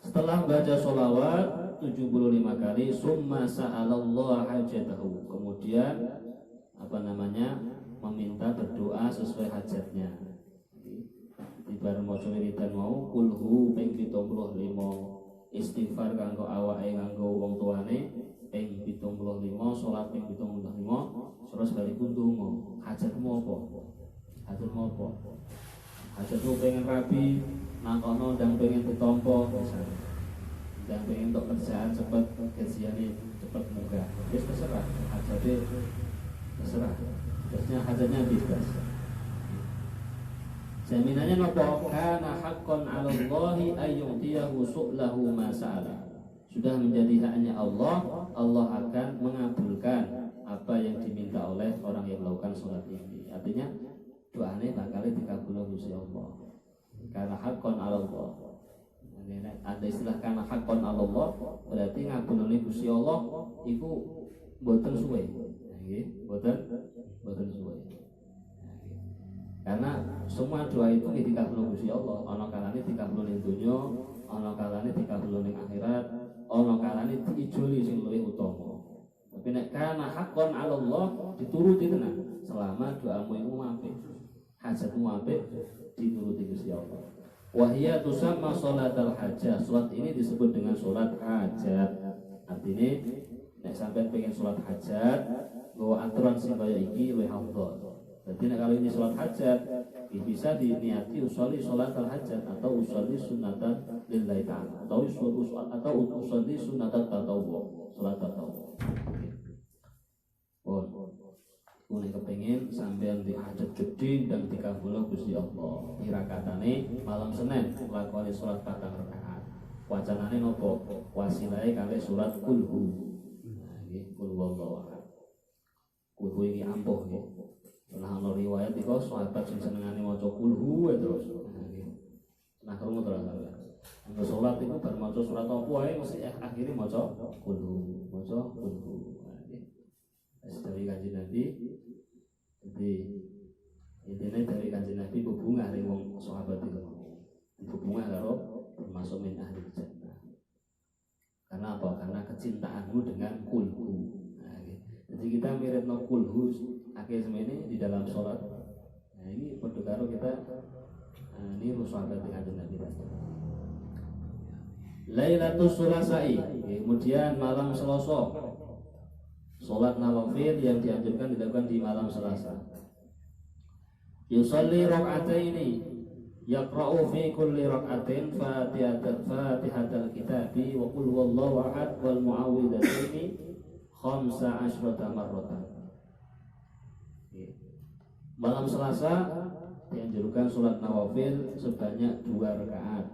Setelah baca sholawat 75 kali summa sa'alallah hajatahu, kemudian meminta berdoa sesuai hajatnya. Ibarat maca wiridan mau kulhu ping 75, istighfar kanggo awake kanggo wong tuane ping 75, salat ping 75, terus baliku ndonga. Hajatmu apa? Hajatmu pengen rabi, nakono ndang pengen ditampa misalnya. Dan pengen untuk kerjaan cepat, gajiannya cepat munggah. Wis terserah, hajatnya terserah. Terusnya hajatnya bebas. Jaminannya nopo? Kana haqqan 'ala Allahi ayyutiyahu su'lahu ma sa'ala. Sudah menjadi haknya Allah, Allah akan mengabulkan apa yang diminta oleh orang yang melakukan sholat ini. Artinya doanya bakal dikabulkan Gusti Allah. Kana haqqan 'ala Allah. Ada istilah kana haqqan 'ala Allah, berarti ngabulane Gusti Allah iku boten suwe. Nggih, boten suwe. Karena semua doa itu dikabul Gusti Allah. Ana kalane dikabul ning donya, ana kalane dikabul ning akhirat, ana kalane diijoli sing luwih utama. Tapi nek kana haqqan 'ala Allah dituruti tenan selama doamu iku apik. Hajatmu apik dituruti Gusti Allah. Wa hiya tusamma sholatal hajat. Salat ini disebut dengan salat hajat. Artinya nek sampean pengen salat hajat, nggawa aturan sing kaya iki luwih afdal. Jadi kalau ini sholat hajat bisa diniati usolli sholatal hajat atau usolli sunatan lillahi ta'ala atau usolli sunatan tatawwu, sholat tatawwu. Kuwi kepengin sampean di hajat gede dan dikabul Gusti Allah. Tirakatane malam Senin lakoni sholat 4 rakaat. Wacanane nopo? Wasilahe kali surat kulhu. Nah, nggih kul wallahu ahad. Kulhu iki ampuh nggih. Nah, ana riwayat iku sahabat sing senengane maca kulhu terus. Nah, krungu terus. Anggo salat iku bar maca surat apa wae mesti akhire maca kulhu. Dari Kanjeng Nabi. Jadi intine dari Kanjeng Nabi hubungan ring wong sahabat itu. Hubungan karo termasuk min ahli jannah. Karena apa? Karena kecintaanmu dengan kulhu. Nah, jadi kita miripno kulhu akhir semene di dalam sholat. Nah, ini padha karo kita niru sahabat Kanjeng Nabi. Lailatul Sulasai, kemudian malam Selasa. Sholat nawafil yang dianjurkan dilakukan di malam Selasa. Yusalli raka'ataini, yaqra'u fi kulli raka'atin Fatihatal Kitabi wa qul huwallahu ahad wal mu'awwidhataini 15 marratan. Malam Selasa dianjurkan sholat nawafil sebanyak 2 rakaat.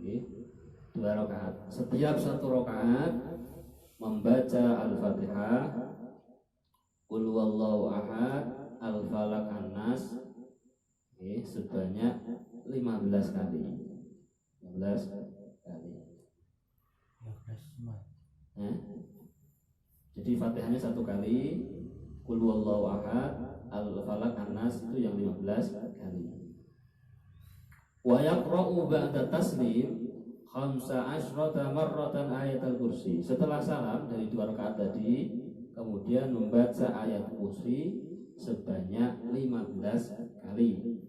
2 rakaat. Setiap 1 rakaat membaca Al-Fatihah, Qul huwallahu ahad, Al-Falaq, An-Nas sebanyak 15 kali. 15 kali. Jadi Fatihahnya 1 kali, Qul huwallahu ahad, Al-Falaq, An-Nas itu yang 15 kali. Wa yaqra'u ba'da taslim 15 marratan ayat al-kursi. Setelah salam dari 2 rakaat tadi, kemudian membaca ayat kursi sebanyak 15 kali.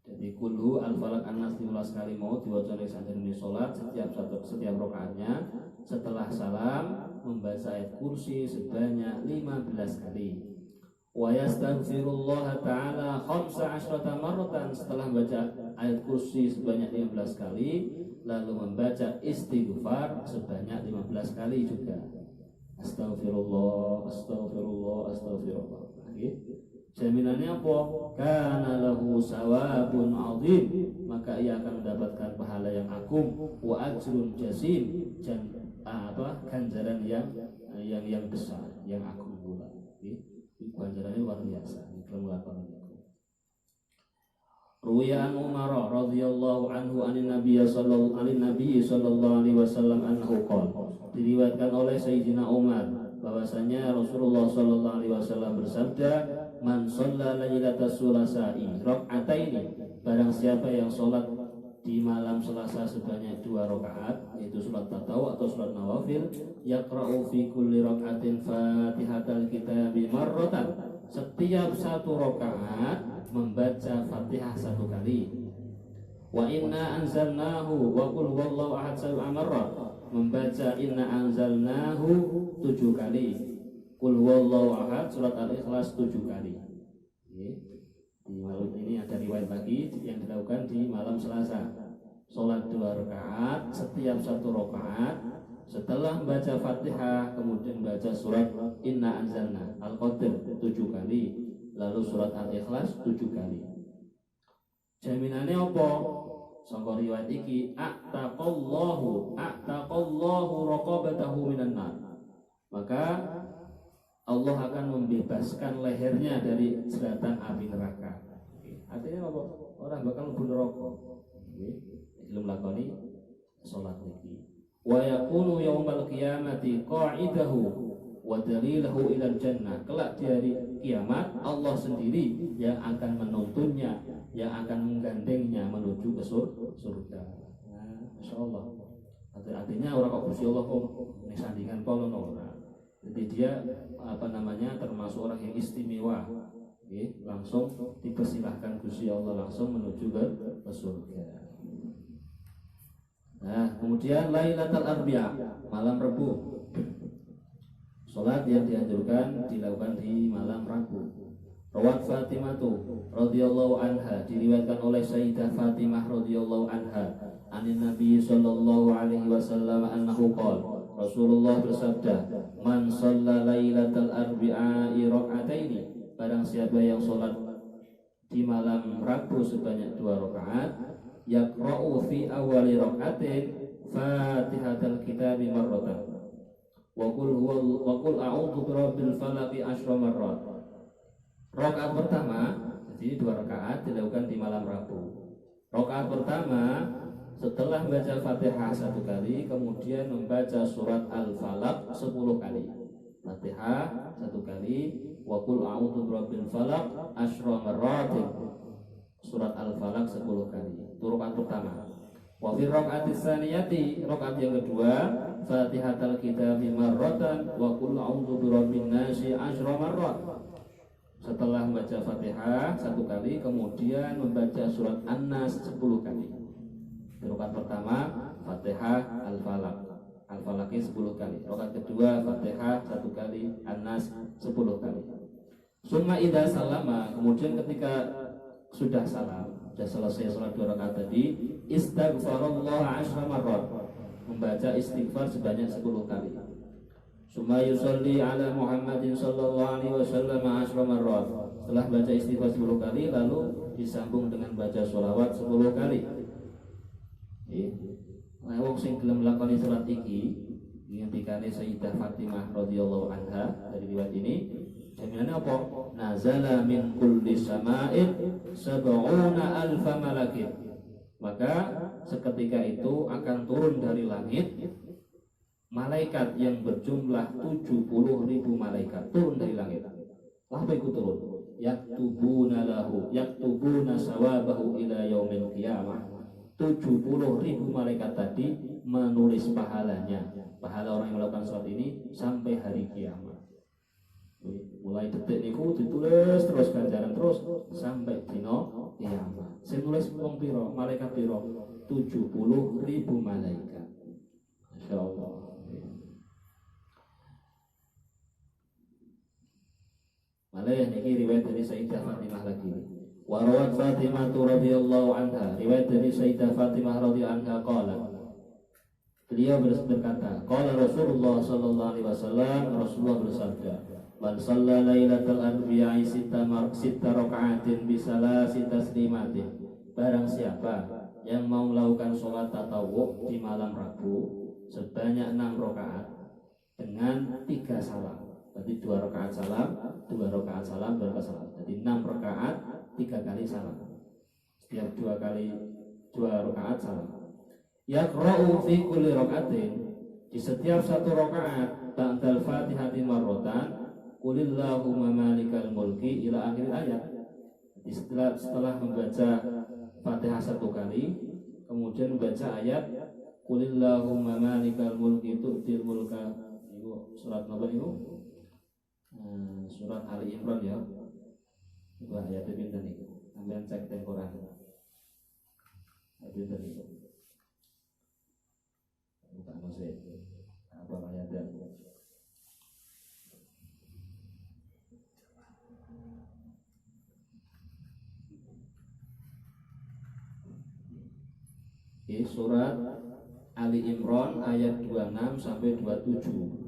Jadi kulhu al-falaq an-nas 15 kali mau diwaca oleh sajane salat setiap rakaatnya. Setelah salam membaca ayat kursi sebanyak 15 kali. Wa yastaghfirullah ta'ala 15 marratan. Setelah membaca ayat kursi sebanyak 15 kali, lalu membaca istighfar sebanyak 15 kali juga. Astaghfirullah, astaghfirullah, astaghfirullah. Jaminannya apa? Kana lahu sawabun 'adzim, maka ia akan mendapatkan pahala yang agung, wa ajrun jasim, dan ganjaran yang besar, yang agung pula. Ganjarannya luar biasa. Ruwiya an Umar radhiyallahu anhu anin Nabi sallallahu alaihi wasallam annahu qala. Diriwayatkan oleh Sayyidina Umar bahwasanya Rasulullah sallallahu alaihi wasallam bersabda, "Man shalla lailatas sulasai rak'ataini." Barang siapa yang salat di malam Selasa sebanyak 2 rakaat, yaitu salat tatawwu atau salat nawafil, yaqra'u fi kulli rak'atin Fatihatal Kitabi marratan. Setiap 1 rakaat membaca Fatihah 1 kali. Wa inna anzalnahu wa qul huwallahu ahad 7 marrat. Membaca inna anzalnahu 7 kali. Qul huwallahu ahad surat Al-Ikhlas 7 kali. Di malam ini ada riwayat lagi yang dilakukan di malam Selasa. Sholat 2 rakaat, setiap 1 rakaat setelah membaca Fatihah kemudian baca surat Inna Anzalna Al-Qadr 7 kali, lalu surat Al-Ikhlas 7 kali. Jaminannya apa? Sangka riwayat iki, a'taqallahu raqabatahu minan nar. Maka Allah akan membebaskan lehernya dari jeratan api neraka. Artinya apa? Orang bakal mlebu neraka. Belum lakoni salat niki. Wa yakunu yaumal qiyamati qa'idahu wa dalilahu ilal jannah. Kelak di hari kiamat Allah sendiri yang akan menuntunnya, yang akan menggandengnya menuju ke surga. Nah, Masya Allah. Artinya orang kok Gusti Allah kok disandingan kalau ora. Jadi dia termasuk orang yang istimewa. Langsung dipersilahkan Gusti Allah langsung menuju ke surga. Nah, kemudian Lailatul Arbi'a, malam Rabu. Salat yang dianjurkan dilakukan di malam Rabu. Rawat Fatimah radhiyallahu anha, diriwayatkan oleh Sayyidah Fatimah radhiyallahu anha, anin Nabi sallallahu alaihi wasallam annahu qala, Rasulullah bersabda, "Man shalla lailatal arbi'a raka'ataini." Barang siapa yang salat di malam Rabu sebanyak 2 rakaat, yaqra'u fi awali raka'atin Fatihatul Kitabi marratan wa qul a'udzu birabbil falaq 10 marrat. Rakaat pertama, jadi 2 rakaat dilakukan di malam Rabu. Rakaat pertama setelah membaca Fatihah 1 kali, kemudian membaca surat Al-Falaq 10 kali. Fatihah 1 kali, wa qul a'udzu birabbil falaq 10 marrat. Surat Al-Falaq 10 kali. Itu rakaat pertama. Wa fi rakaatis tsaniyati, rakaat yang kedua, Fatihatul Kitabi marratan wa qul a'udzu birabbin nasi 10 marrat. Setelah membaca Fatihah 1 kali, kemudian membaca surat An-Nas 10 kali. Itu rakaat pertama, Fatihah Al-Falaq. Al-Falaqi 10 kali. Rakaat kedua, Fatihah 1 kali, An-Nas 10 kali. Summa idza salama, kemudian ketika sudah salam, sudah selesai sholat 2 rakaat tadi, istighfarullah 10 marrat, membaca istighfar sebanyak 10 kali. Summa yusalli ala Muhammadin sallallahu alaihi wasallam 10 marrat. Setelah baca istighfar 10 kali, lalu disambung dengan baca sholawat 10 kali. Nah, wong sing gelem lakoni salat iki, ngendikane Sayyidah Fatimah radhiyallahu anha dari riwayat ini, jaminannya apa? Nazala min kulli sama'in 70,000 malakin. Maka seketika itu akan turun dari langit malaikat yang berjumlah 70.000 malaikat turun dari langit. Apa itu turun? Yaktubuna lahu, yaktubuna sawabahu ila yaumil qiyamah. 70.000 malaikat tadi menulis pahalanya, pahala orang yang melakukan sholat ini sampai hari kiamat. Mulai detik niku ditulis terus ganjaran terus sampai dino kiamat. Sing nulis wong pira? Malaikat pira? 70.000 malaikat. Masyaallah. Malah niki riwayat dari Sayyidah Fatimah lagi. Wa rawat Fatimah radhiyallahu anha, riwayat dari Sayyidah Fatimah radhiyallahu anha qala. Beliau berkata, qala Rasulullah sallallahu alaihi wasallam, Rasulullah bersabda, man shalla lailatal arbi'i sitta raka'atin bi salasi taslimatin. Barang siapa yang mau melakukan sholat tatawwu di malam Rabu sebanyak 6 rakaat dengan 3 salam. Berarti 2 rakaat salam, 2 rakaat salam, 2 rakaat salam. Jadi 6 rakaat, 3 kali salam. Setiap 2 rakaat salam. Yaqra'u fi kulli raka'atin, di setiap 1 rakaat ba'dal Fatihati marratan, Qulillahumma malikal mulki ila akhir ayat. Jadi setelah membaca Fatihah 1 kali, kemudian membaca ayat Qulillahumma malikal mulki tu'til mulka. Itu surat apa itu? Surat Ali Imran ya. Itu ayat pinten niku. Sampeyan cek teng Quran. Ayat pinten niku. Bukan masih apa ayatnya. Surat Ali Imran ayat 26 sampai 27.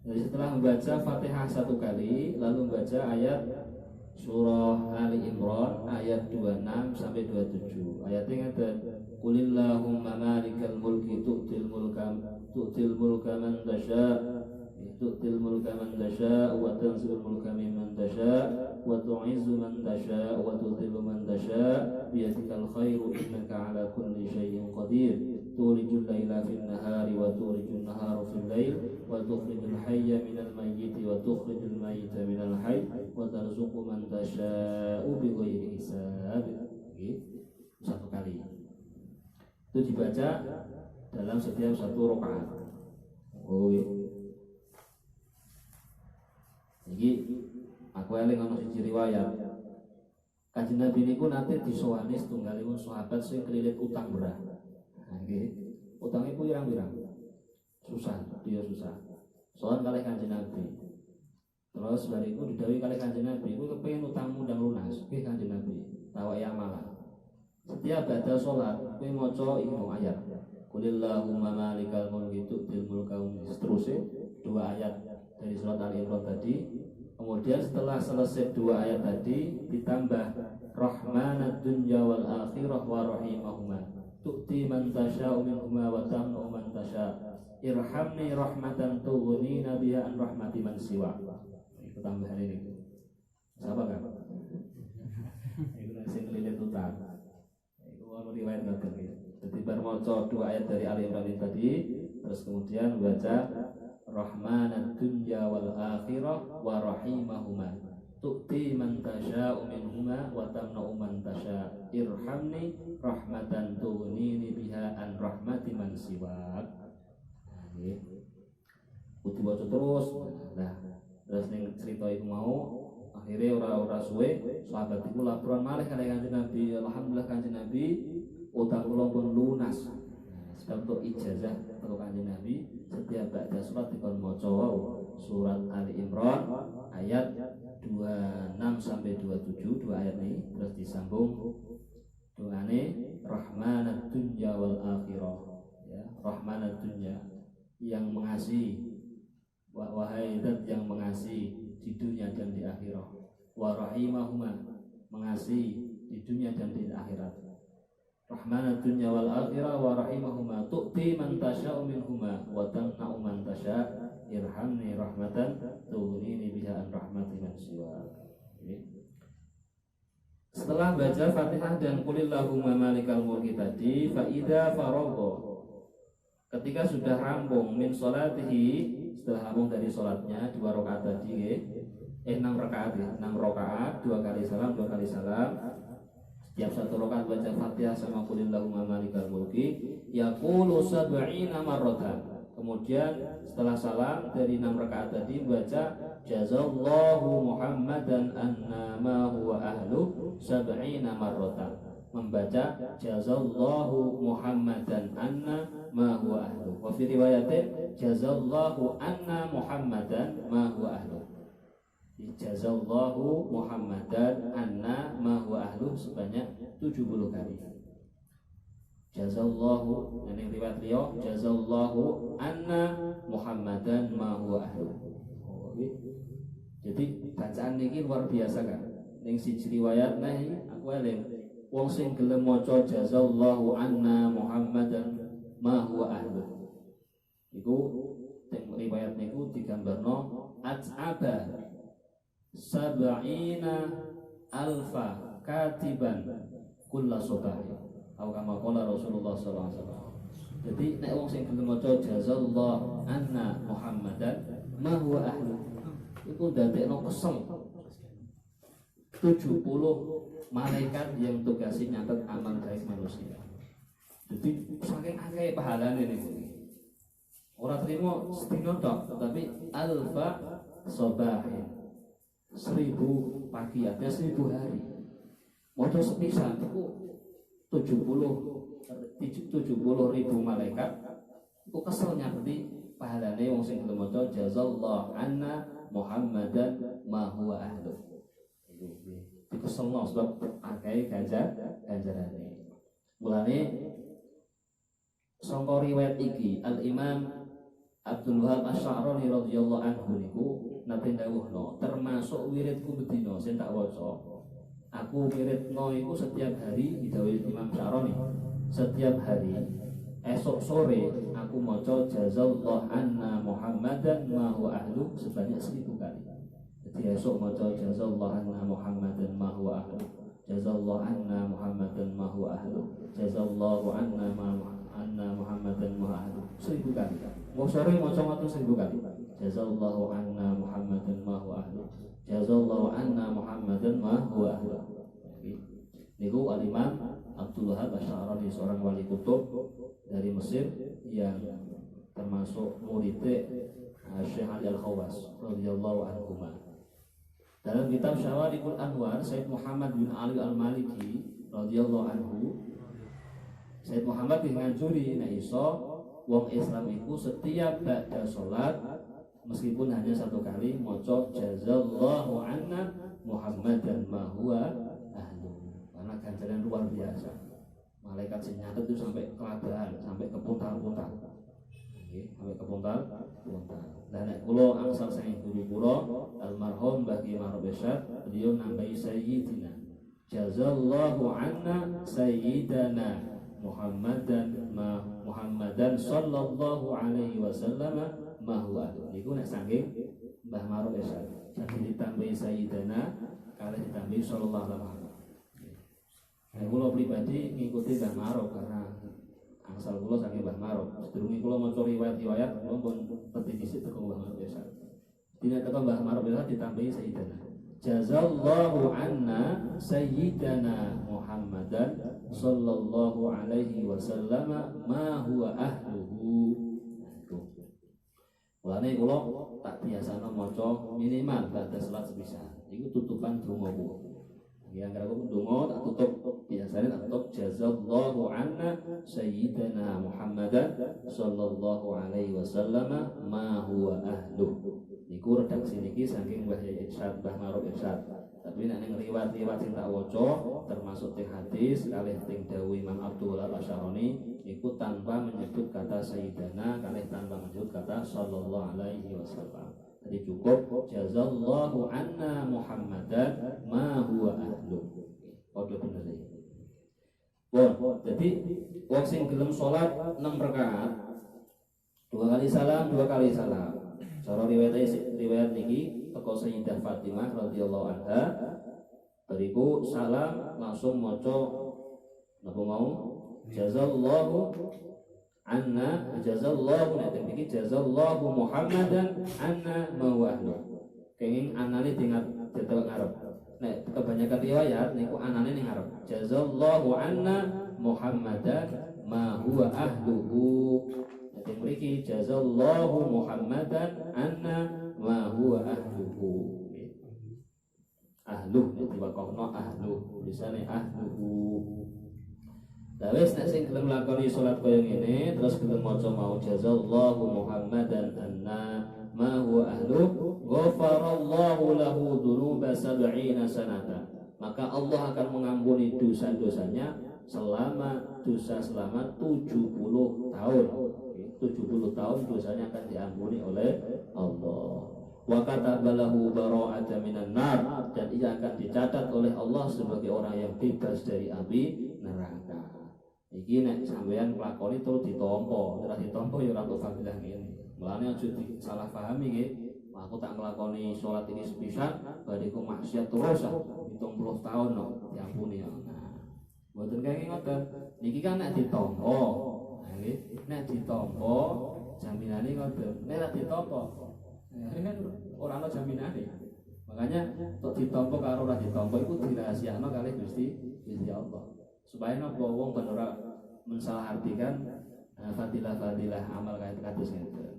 Jadi setelah membaca Fatihah 1 kali, lalu membaca ayat surah Ali Imran ayat 26 sampai 27. Ayatnya ngeten, Qulillahumma malikal mulki tu'til mulka man tasha' tu'til mulka man tasha' wa tanzilul mulka mimman tasha' wa tu'izzu man tasha' wa tudhillu man tasha' biyadikal khairu innaka ala kulli syai'in qadir tulijul laila fil nahari wa tulijul nahara fil lail wa tukhrijul hayya minal mayyiti wa tukhrijul mayyita minal hayy wa tarzuqu man tasha'u bighairi hisab. Satu kali. Itu dibaca dalam setiap satu rakaat. Jadi aku eling ana siji riwayat. Kanjeng Nabi niku nate disowani setunggalipun sahabat sing kelilit utang berat. Nggih. Utange ku pirang-pirang. Susah, dia susah. Soal kalih Kanjeng Nabi. Terus bariku didhawuhi kalih Kanjeng Nabi, kowe kepengin utangmu ndang lunas. Nggih Kanjeng Nabi, tawaki amalan. Setiap baca sholat, kowe maca iki ayat. Qulillahumma malikal mulki tu'til mulka seterusnya 2 ayat dari surat Al-Imran tadi. Kemudian setelah selesai 2 ayat tadi ditambah Rahmanad dunya wal akhirah wa rahimahuma tu'ti man tasha'u minhuma wa tamnu man tasha' irhamni rahmatan tughnina biha an rahmati man siwa. Itu tambahan ini. Siapa kan? Itu sing kelilit utang. Itu ono riwayat ngoten iki. Dadi bar maca 2 ayat dari Al-Imran tadi, terus kemudian baca Rahmanad dunya wal akhirah wa rahimahuma tu'ti man tasha'u minhuma wa tamna'u man tasha' irhamni rahmatan tughnini biha an rahmati man siwak. Nggih. Kudu waca terus. Nah, terus ning cerita iku mau akhirnya ora suwe sahabat iku laporan malih kalih Kanjeng Nabi. Alhamdulillah Kanjeng Nabi utang kula pun lunas. Sebab untuk ijazah untuk Kanjeng Nabi setiap baca surat dikon maca surat Ali Imran ayat 26 sampai 27 2 ayat ini terus disambung doane Rahmanad dunya wal akhirah ya Rahmanad dunya yang mengasihi wahai zat yang mengasihi di dunia dan di akhirat wa rahimahuma mengasihi di dunia dan di akhirat Rahmanad dunya wal akhirah wa rahimahuma tu'ti man tasha'u minhuma wa tamna'u man tasha' irhamni rahmatan tughnini biha an rahmati man siwa. Setelah baca Fatihah dan Qulillahumma malikal mulki tadi fa idza faragha ketika sudah rampung min sholatihi setelah rampung dari sholatnya 2 rakaat tadi 6 rakaat 6 rakaat 2 kali salam 2 kali salam. Setiap satu rakaat baca Fatihah sama Qulillahumma malikal mulki yaqulu sab'ina marratan. Kemudian setelah salam dari 6 rakaat tadi baca jazallahu Muhammadan anna ma huwa ahlu sab'ina marratan. Membaca jazallahu Muhammadan anna ma huwa ahlu. Wa fi riwayatin jazallahu anna Muhammadan ma huwa ahlu. Jazallahu Muhammadan anna ma huwa ahlu sebanyak 70 kali. Jazallahu ini riwayat beliau jazallahu anna Muhammadan ma huwa ahlu. Jadi bacaan ini luar biasa kan. Ning siji riwayat aku eling wong sing gelem maca jazallahu anna Muhammadan ma huwa ahlu. Iku teng riwayat niku digambarno at'aba sab'ina alfa katiban kulla sobahi atau kama qala Rasulullah sallallahu alaihi wasallam. Jadi nek wong sing gelem maca jazallahu anna Muhammadan ma huwa ahlu iku ndadekno kesel 70 malaikat yang tugasi nyatet amal baik manusia. Jadi saking akeh pahalane niku. Ora trimo sedina tok tetapi alfa sobahin 1000 pagi ada 1000 hari. Modal sepisan itu 70.000 malaikat itu kesel nyakti pahalane wong sing gelem maca jazallahu anna Muhammadan ma huwa ahlu. Itu keselno sebab akeh ganjarane. Mulane sangka riwayat iki Al Imam Abdul Wahab Asy'arani radhiyallahu anhu niku nate dawuhno termasuk wiridku bedina sing tak waca. Aku wiridno iku setiap hari didhawuhi Imam Asy'arani. Setiap hari esok sore aku maca jazallahu anna Muhammadan ma huwa ahlu sebanyak 1000 kali. Jadi esok maca jazallahu anna Muhammadan ma huwa ahlu. Jazallahu anna Muhammadan ma huwa ahlu. Jazallahu anna ma anna Muhammadan wa ahluhu 1000 kali. Mau sore mau ngono 1000 kali. Jazallahu anna Muhammadan wa ahluhu. Jazallahu anna Muhammadan wa ahluhu. Niku Al-Imam Abdul Wahab Asy'arani, seorang wali kutub dari Mesir yang termasuk muridnya Syekh Ali Al-Khawas radhiyallahu anhu. Dalam kitab Syawarikul Anwar, Sayyid Muhammad bin Ali Al-Maliki radhiyallahu anhu, Sayyid Muhammad nganjuri nek iso wong Islam iku setiap ba'da salat meskipun hanya satu kali maca jazallahu anna Muhammadan ma huwa ahlu. Karena ganjaran luar biasa. Malaikat sing nyatet itu sampai kelabahan, sampai kepuntal-puntal. Sampai kepuntal-puntal. Dan nek kula angsal saking guru kula almarhum Mbah Ki Maruf Isyad, beliau nambahi sayyidina. Jazallahu anna sayyidana Muhammadan sallallahu alaihi wasallam ma huwa. Niku nek saking Mbah Maruf Isyad. Jadi ditambahi sayyidana kalih ditambahi sallallahu alaihi wasallam. Nah, kula pribadi ngikuti Mbah Maruf karena angsal kula saking Mbah Maruf. Sedurunge kula maca riwayat-riwayat kula pun peti dhisik teko Mbah Maruf Isyad. Dina teko Mbah Maruf Isyad ditambahi sayyidana. Jazallahu anna sayyidana Muhammadan sallallahu alaihi wasallam ma huwa ahluhu. Mulane kula tak biasane maca minimal ba'da salat sepisan. Iku tutupan donga kula. Yang kalau donga tak tutup biasanya tak tutup jazallahu anna sayyidana Muhammadan sallallahu alaihi wasallam ma huwa ahluh. Niku redaksi niki saking Mbah Irsyad, Mbah Maruf Irsyad. Tapi nek ning riwayat-riwayat sing tak waca termasuk teng hadis kalih teng dawuh Imam Abdul Wahab Asy'arani niku tanpa menyebut kata sayyidana, kalih tanpa menyebut kata sallallahu alaihi wasallam. Jadi cukup jazallahu anna Muhammadan ma huwa ahlu. Padha bener iki. Wah, jadi wong sing gelem salat 6 rakaat 2 kali salam, 2 kali salam. Cara riwayat niki teko Sayyidah Fatimah radhiyallahu anha, bariku salam langsung maca napa mau jazallahu anna jazallahu niki jazallahu Muhammadan anna ma huwa ahlu. Kenging anane tinggal tetelok ngarep. Nek kebanyakan riwayat niku anane ning ngarep. Jazallahu anna Muhammadan ma huwa ahluhu. Nek mriki jazallahu Muhammadan anna ma huwa ahluhu. Ahluh nek diwakofno ahluh, tulisane ahluhu. Lah wis nek sing gelem lakoni salat kaya ngene terus gelem maca mau jazallahu Muhammadan anna ma huwa ahluh, ghafarallahu lahu dzunuba 70 sanata. Maka Allah akan mengampuni dosa-dosanya selama 70 tahun. 70 tahun dosanya akan diampuni oleh Allah. Wa katabalahu bara'atan minan nar, dan ia akan dicatat oleh Allah sebagai orang yang bebas dari api neraka. Iki nek sampeyan nglakoni terus ditampa, ora ditampa ya ora kok fadilah ngene. Mulane aja salah pahami nggih. Aku tak nglakoni salat ini sepisan, bariku maksiat terus 70 tahun diampuni ya. Nah, mboten kaya ngoten. Niki kan nek ditampa, nggih. Nek ditampa jaminane ngoten. Nek ora ditampa, kan ora ana jaminane. Makanya tok ditampa karo ora ditampa iku dirahasiakno kalih Gusti Allah. Supaya nopo wong ben ora mensalahartikan fadilah-fadilah amal kaya kados ngeten.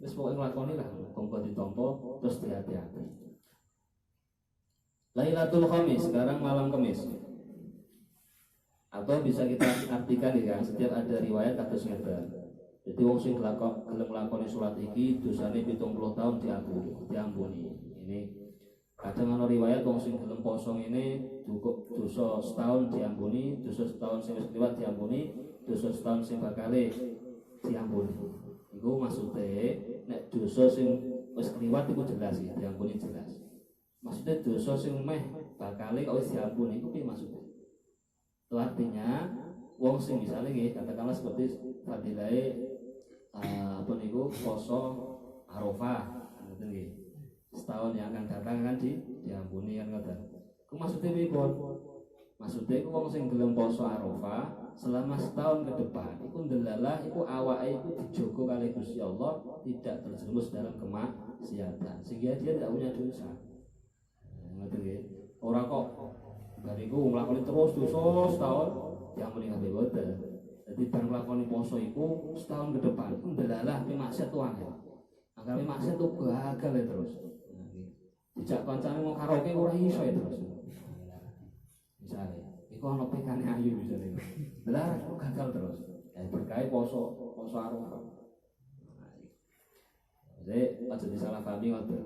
Wis pokoke nglakoni lah kanggo ditampa terus hati-hati. Lailatul Khamis, sekarang malam Kamis. Atau bisa kita artikan ya, setiap ada riwayat kados ngeten. Jadi wong sing gelem nglakoni salat iki dosane 70 tahun diampuni. Ini kadang ana riwayat wong sing gelem poso ngene cukup dosa setahun diampuni, dosa setahun sing wis liwat diampuni, dosa setahun sing bakale diampuni. Iku maksude nek dosa sing wis liwat iku jelas ya, diampuni jelas. Maksudnya dosa sing meh bakale kok wis diampuni iku piye maksude? Itu artinya wong sing misale nggih katakanlah seperti fadilahe apa niku poso Arafah ngoten nggih. Setahun yang akan datang kan diampuni kan ngoten. Ku maksudnya pripun? Maksudnya iku wong sing gelem poso Arafah selama setahun ke depan iku ndelalah iku awake iku dijogo kali Gusti Allah tidak terjerumus dalam kemaksiatan sehingga dia tidak punya dosa. Ngoten nggih. Ora kok bariku nglakoni terus dosa setahun yang meninggal boten. Jadi bareng nglakoni poso iku setahun ke depan iku ndelalah pe maksiat tuan. Anggape maksiat tuh gagal ya terus. Dijak kancane mau karaoke ora iso ya terus. Misalnya, itu ono pekane ayu misalnya. Lah kok gagal terus. Berkait poso Arafah. Jadi aja disalah pahami ngoten.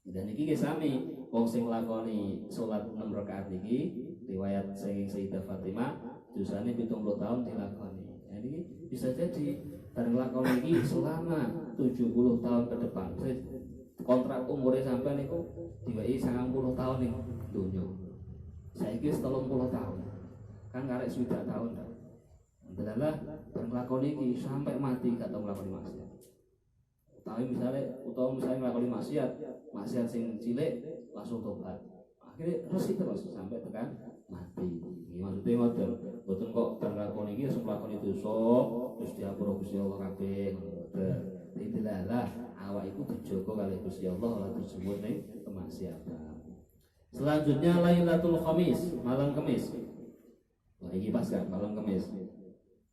Dan iki ki sami wong sing nglakoni salat 6 rakaat iki riwayat saking Sayyidah Fatimah dosane 70 tahun dilakoni. Jadi bisa jadi bareng nglakoni iki selama 70 tahun ke depan. Kontrak umure sampean niku diwehi 90 tahun ning donya. Saiki wis 30 tahun. Kan karek 7 tahun ta. Adalah bareng nglakoni iki sampai mati gak tau nglakoni maksiat. Utawa misalnya nglakoni maksiat sing cilik langsung tobat. Akhirnya terus sampai tekan mati. Iki maksudnya ngoten. Mboten kok bareng nglakoni iki langsung nglakoni dosa terus diapura Gusti Allah kabeh ngoten. Itulah awak itu dijogo kali Gusti Allah ora disebut ning kemaksiatan. Selanjutnya Lailatul Khamis, malam Kamis. Wah, ini pas kan malam Kamis.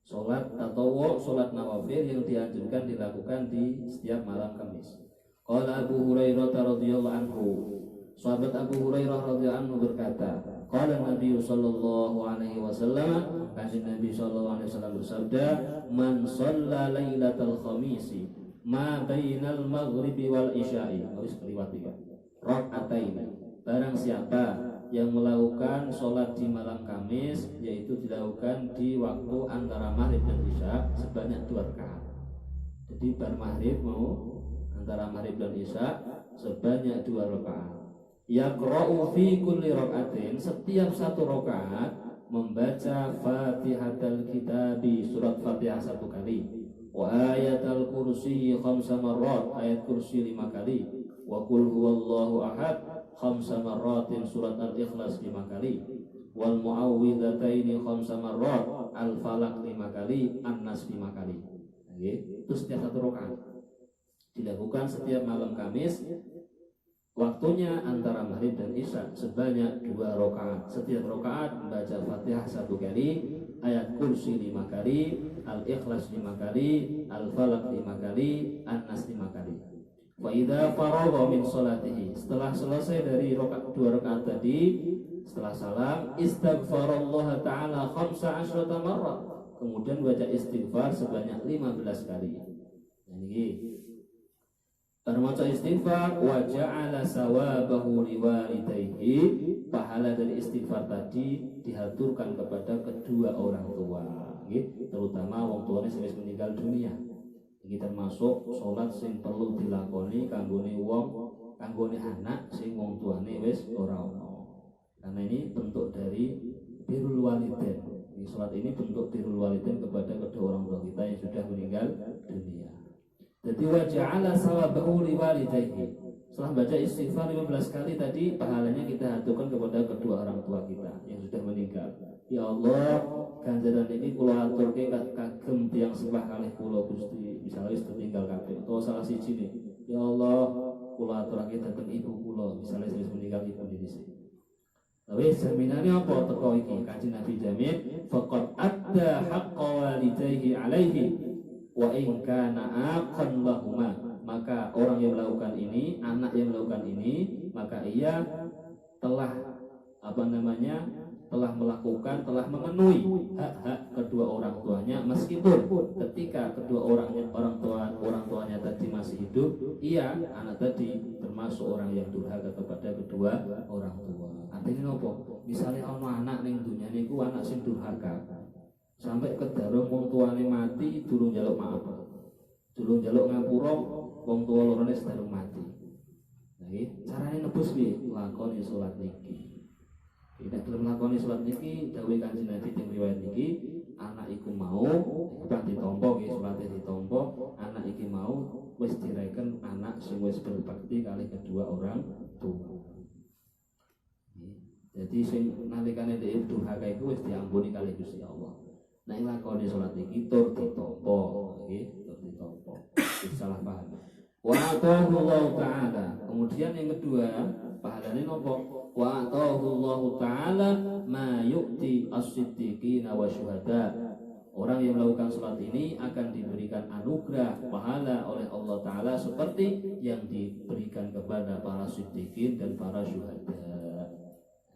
Salat tatawwu, salat nawafil yang dianjurkan dilakukan di setiap malam Kamis. Qala Abu Hurairah radhiyallahu anhu. Sahabat Abu Hurairah radhiyallahu anhu berkata, qala Nabi sallallahu alaihi wasallam, Nabi sallallahu alaihi wasallam bersabda, "Man shalla lailatal khamisi ma bainal maghribi wal isya'i." Harus keliwat ya. Rakaatain. Barang siapa yang melakukan sholat di malam Kamis, yaitu dilakukan di waktu antara maghrib dan isya sebanyak 2 rakaat. Jadi bar maghrib mau antara maghrib dan isya sebanyak 2 rakaat. Yaqra'u fi kulli rakaatin, setiap 1 rakaat membaca Fatihatul Kitabi, surat Fatihah 1 kali, wa ayatul kursi 5 marrat, ayat kursi 5 kali, wa qul huwallahu ahad 5 marratin, surat Al-Ikhlas 5 kali, wal muawwidhataini 5 marrat, Al-Falaq 5 kali, An-Nas 5 kali. Itu setiap 1 rakaat. Dilakukan setiap malam Kamis. Waktunya antara maghrib dan isya sebanyak 2 rakaat. Setiap rakaat membaca Fatihah 1 kali, ayat kursi 5 kali, Al-Ikhlas 5 kali, Al-Falaq 5 kali, An-Nas 5 kali. Wa idza faragha min sholatihi, setelah selesai dari 2 rakaat tadi, setelah salam, istighfarallah taala 15 marrah, kemudian baca istighfar sebanyak 15 kali. Ini termasuk istighfar, wa ja'ala sawabahu liwalidayhi, pahala dari istighfar tadi dihaturkan kepada kedua orang tua, terutama wong tuane sing wis meninggal dunia. Iki termasuk sholat sing perlu dilakoni kanggone wong, kanggone anak sing wong tuane wis ora ono. Karena ini bentuk dari birrul walidain. Ini sholat ini bentuk birrul walidain kepada kedua orang tua kita yang sudah meninggal dunia. Jadi wa ja'ala sawabahu liwalidayhi. Setelah baca istighfar 15 kali tadi, pahalanya kita haturkan kepada kedua orang tua kita yang sudah meninggal. Ya Allah, ganjaran ini kula aturke kagem tiyang sembah kalih kula Gusti, misalnya wis tertinggal kabeh utawa salah siji nih. Ya Allah, kula aturake dhateng ibu kula, misalnya wis meninggal ibu dhisik. Wis jaminane apa teko iki? Kanjeng Nabi jamin faqad adda haqqa walidayhi alaihi wa in kana aqan lahuma. Maka orang yang melakukan ini, anak yang melakukan ini, maka ia telah telah melakukan, telah memenuhi hak-hak kedua orang tuanya, meskipun ketika kedua orang tuanya tadi masih hidup, ia anak tadi termasuk orang yang durhaka kepada kedua orang tua. Artinya apa? Misalnya anak ning dunya niku anak sing durhaka, sampai kedarung wong tuane mati durung njaluk maaf, durung njaluk ngapura, wong tua lorone sedurung mati. Nah, carane nebus piye? Lakoni salat niki. Nek gelem lakoni salat niki, dawuh Kanjeng Nabi teng riwayat niki, anak iku mau kan ditampa nggih, salate ditampa, anak iki mau wis direken anak sing wis berbakti kali kedua orang tua. Jadi sing nalikane dhek durhaka iku wis diampuni kali Gusti Allah. Nek lakoni salat iki tur ditampa, nggih, tur ditampa. Salah paham. Wa atahu Allah taala. Kemudian yang kedua, pahalane napa? Wa atahu Allah taala ma yu'ti as-siddiqina wa syuhada. Orang yang melakukan salat ini akan diberikan anugerah pahala oleh Allah taala seperti yang diberikan kepada para siddiqin dan para syuhada.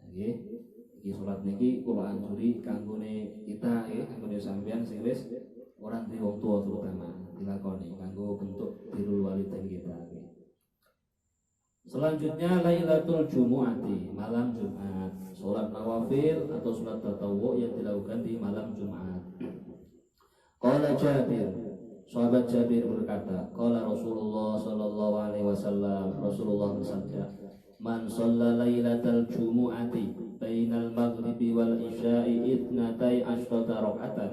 Nggih. Iki salat niki kula anjuri kanggone kita nggih, kanggone sampeyan sing wis ora duwe wong tuwa terutama dilakoni kanggo bentuk birrul walidain kita. Selanjutnya Lailatul Jumu'ati, malam Jumat, salat nawafil atau salat tatawwu yang dilakukan di malam Jumat. Qala Jabir, sahabat Jabir berkata, qala Rasulullah sallallahu alaihi wasallam, Rasulullah bersabda, man shalla lailatal jumu'ati bainal maghribi wal isya'i itnatai asyrata rakaatan.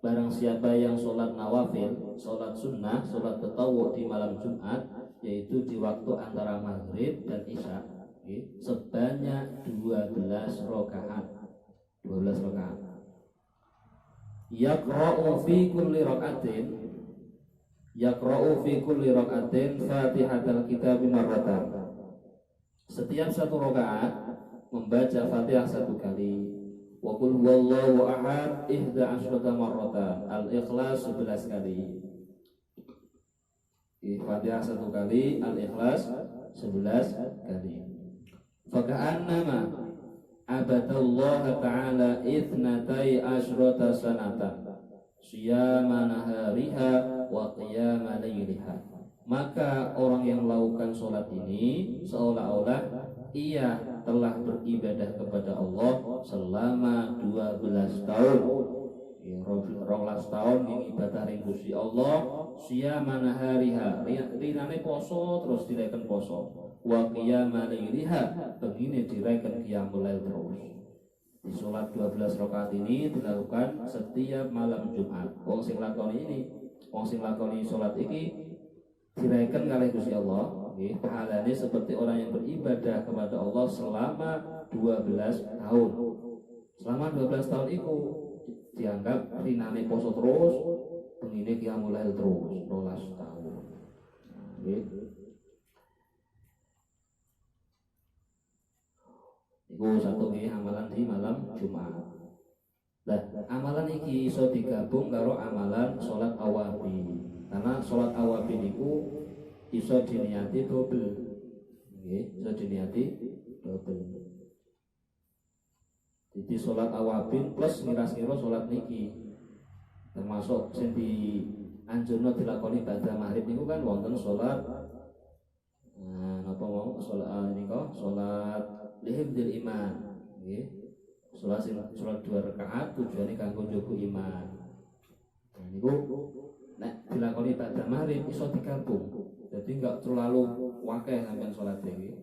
Barang siapa yang sholat nawafil, sholat sunnah, sholat tatawwu di malam Jumat, yaitu di waktu antara maghrib dan isya, sebanyak 12 rakaat. 12 rakaat. Yaqra'u fi kulli raka'atin Fatihatul Kitab marratan. Setiap satu rakaat membaca Fatihah satu kali. Wa qul huwallahu ahad 11 marratan. Al-Ikhlas 11 kali. Fatihah satu kali, Al-Ikhlas 11 kali. Faka'annama abadallaha ta'ala ithnatai asyrata sanatan siyama nahariha wa qiyama layliha. Maka orang yang melakukan sholat ini seolah-olah ia telah beribadah kepada Allah selama 12 tahun. 12 tahun ini ibadah ring Gusti Allah, siyama nahariha, rinane poso terus direken poso. Wa qiyama layliha, begini direken qiyamul lail terus. Di sholat 12 rakaat ini dilakukan setiap malam Jumat. Wong sing lakoni sholat iki direken kalih Gusti Allah, nggih, pahalane seperti orang yang beribadah kepada Allah selama 12 tahun. Selama 12 tahun itu dianggap rinane poso terus, pengine qiyamul lail terus 12 tahun. Nggih. Iku satu nggih amalan di malam Jumat. Nah, amalan iki iso digabung karo amalan salat awabin. Karena sholat awabin itu iso diniati double, iso diniati double. Jadi sholat awabin plus ngira-ngira sholat niki, termasuk sing di anjurno dilakoni pada maghrib niku kan wonten sholat sholat nika sholat lihifdzil iman, sholat 2 rakaat tujuannya kanggo njogo iman. Nah niku nek dilakoni pada maghrib iso digabung. Jadi enggak terlalu wakeh sampean salat iki.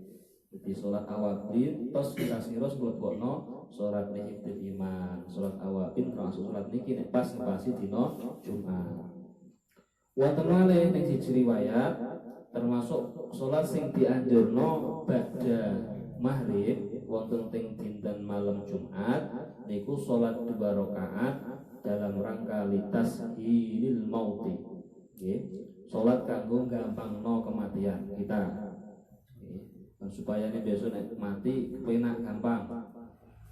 Jadi salat awabin terus kira-kira sebut-butno salat lihifdzil iman. Salat awabin termasuk salat niki nek pas ngepasi dina Jumat. Wonten malih ning siji riwayat termasuk salat sing dianjurno ba'da maghrib wonten teng dinten malam Jumat niku salat 2 rakaat dalam rangka litashilil mauti, sholat kanggo gampangno kematian kita, dan supaya ini besok mati kepenak gampang,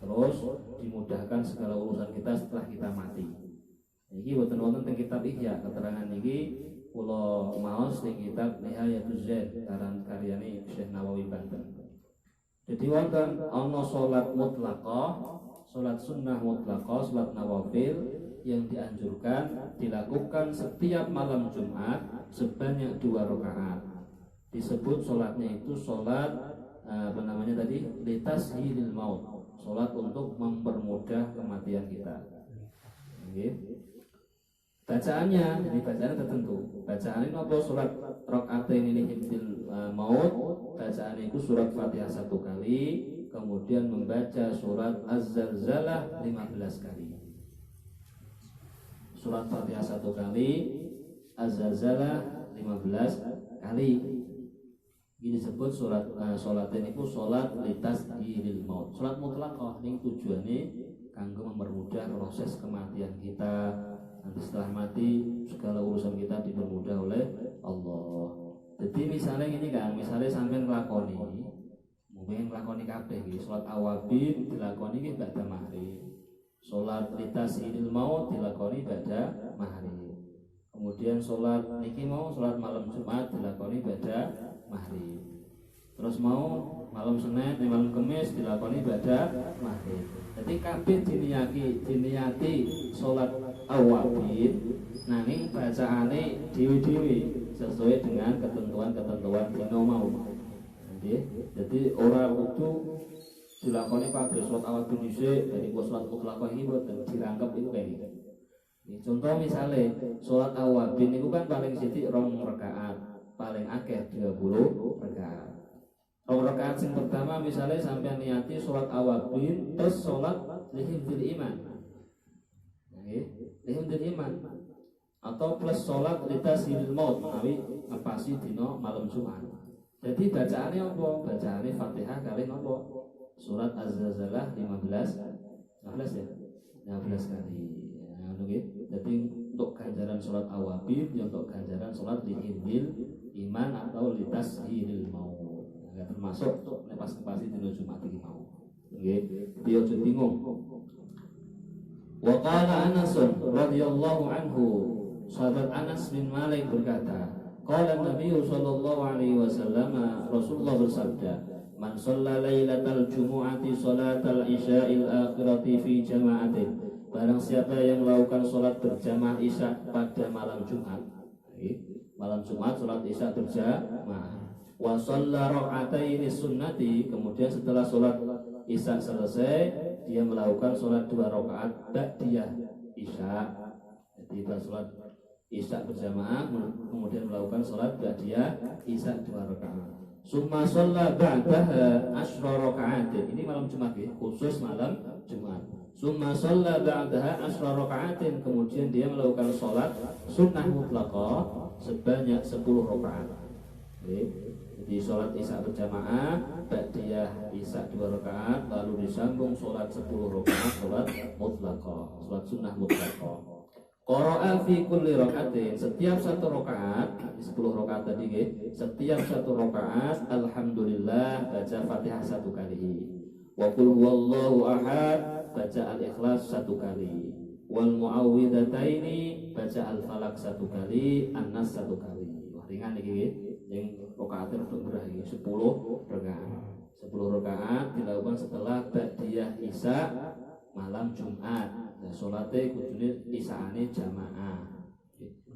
terus dimudahkan segala urusan kita setelah kita mati. Ini wonten teng kitab Ihya keterangan ini kula maos teng kitab Nihayatul Zaid karyane Syekh Nawawi Banten. Jadi wonten ana salat mutlaqah, salat sunnah mutlaqah, salat nawafil yang dianjurkan dilakukan setiap malam Jumat sebanyak 2 rakaat. Disebut sholatnya itu sholat litashilil maut, sholat untuk mempermudah kematian kita. Bacaannya, ini bacaannya tertentu. Bacaannya apa? Sholat rakaatain ini hifdzil maut. Bacaannya itu surat Fatihah 1 kali, kemudian membaca surat Az-Zalzalah 15 kali. Surat Fatihah 1 kali, Az-Zalzalah 15 kali. Ini disebut salat niku salat litasdilil maut. Salat mutlaqah ning tujuane kanggo mempermudah proses kematian kita. Nanti setelah mati segala urusan kita dipermudah oleh Allah. Jadi misalnya ini kan, misalnya sampean nglakoni, mungkin nglakoni kabeh iki, salat awabin dilakoni iki ba'da maghrib. Salat litasdilil maut dilakoni ba'da maghrib. Kemudian salat niki mau salat malam Jumat dilakoni ba'da maghrib. Terus mau malam Senin, malam Kamis dilakoni pada maghrib. Jadi kabeh diniati salat awabin nanging bacaane dhewe-dhewe sesuai dengan ketentuan-ketentuan dina mau. Jadi ora kudu dilakoni kabeh salat awabin dhisik dari salat mutlaqah iki boten dirangkep itu kayak gitu. Contoh misalnya salat awabin itu kan paling sithik 2 rakaat, paling akeh 20 rakaat. Rakaat yang pertama misalnya sampai niati sholat awabin terus sholat lihimdil iman, lihimdil iman, atau plus sholat litasdilil maut menawi ngepasi dino malam Jumat. Jadi bacaannya apa? Bacaannya Fatihah kali apa? Surat Az-Zalzalah 15 ya? 15 kali. Nah, jadi untuk ganjaran sholat awabin, untuk ganjaran sholat lihimdil iman atau litasdilil maut. Nggak termasuk pas kepasi dino Jumat iki mau. Nggih, dia aja bingung. Wa qala Anas radhiyallahu anhu, sahabat Anas bin Malik berkata, qala Nabi sallallahu alaihi wasallam, Rasulullah bersabda, man shalla lailatal jumu'ati salatal isya'il akhirati fi jama'atin. Barang siapa yang melakukan salat berjamaah Isya pada malam Jumat. Malam Jumat salat Isya berjamaah. Wa shalla raka'ataini sunnati, kemudian setelah sholat Isya selesai dia melakukan sholat 2 rakaat ba'diyah Isya. Jadi sholat Isya berjamaah kemudian melakukan sholat ba'diyah Isya 2 rakaat. Summa shalla ba'daha 10 raka'atin. Ini malam Jumat ya, khusus malam Jumat. Summa shalla ba'daha 10 raka'atin, kemudian dia melakukan sholat sunnah mutlaqah sebanyak 10 rakaat. Di sholat Isya berjamaah, ba'diyah Isya 2 rakaat, lalu disambung sholat 10 rakaat, sholat mutlaqah, sholat sunnah mutlaqah. Qara'a fi kulli rakaatin, setiap 1 rakaat, 10 rakaat tadi setiap 1 rakaat alhamdulillah baca Fatihah 1 kali. Wa qul huwallahu ahad baca al-ikhlas 1 kali. Wal muawwidhataini baca al-falaq 1 kali, an-nas 1 kali. Wah, ringan iki yang rakaatnya berberah ini 10 rakaat. 10 rakaat dilakukan setelah ba'diyah Isya malam Jumat. Nah, sholatnya kudune Isyaane jamaah.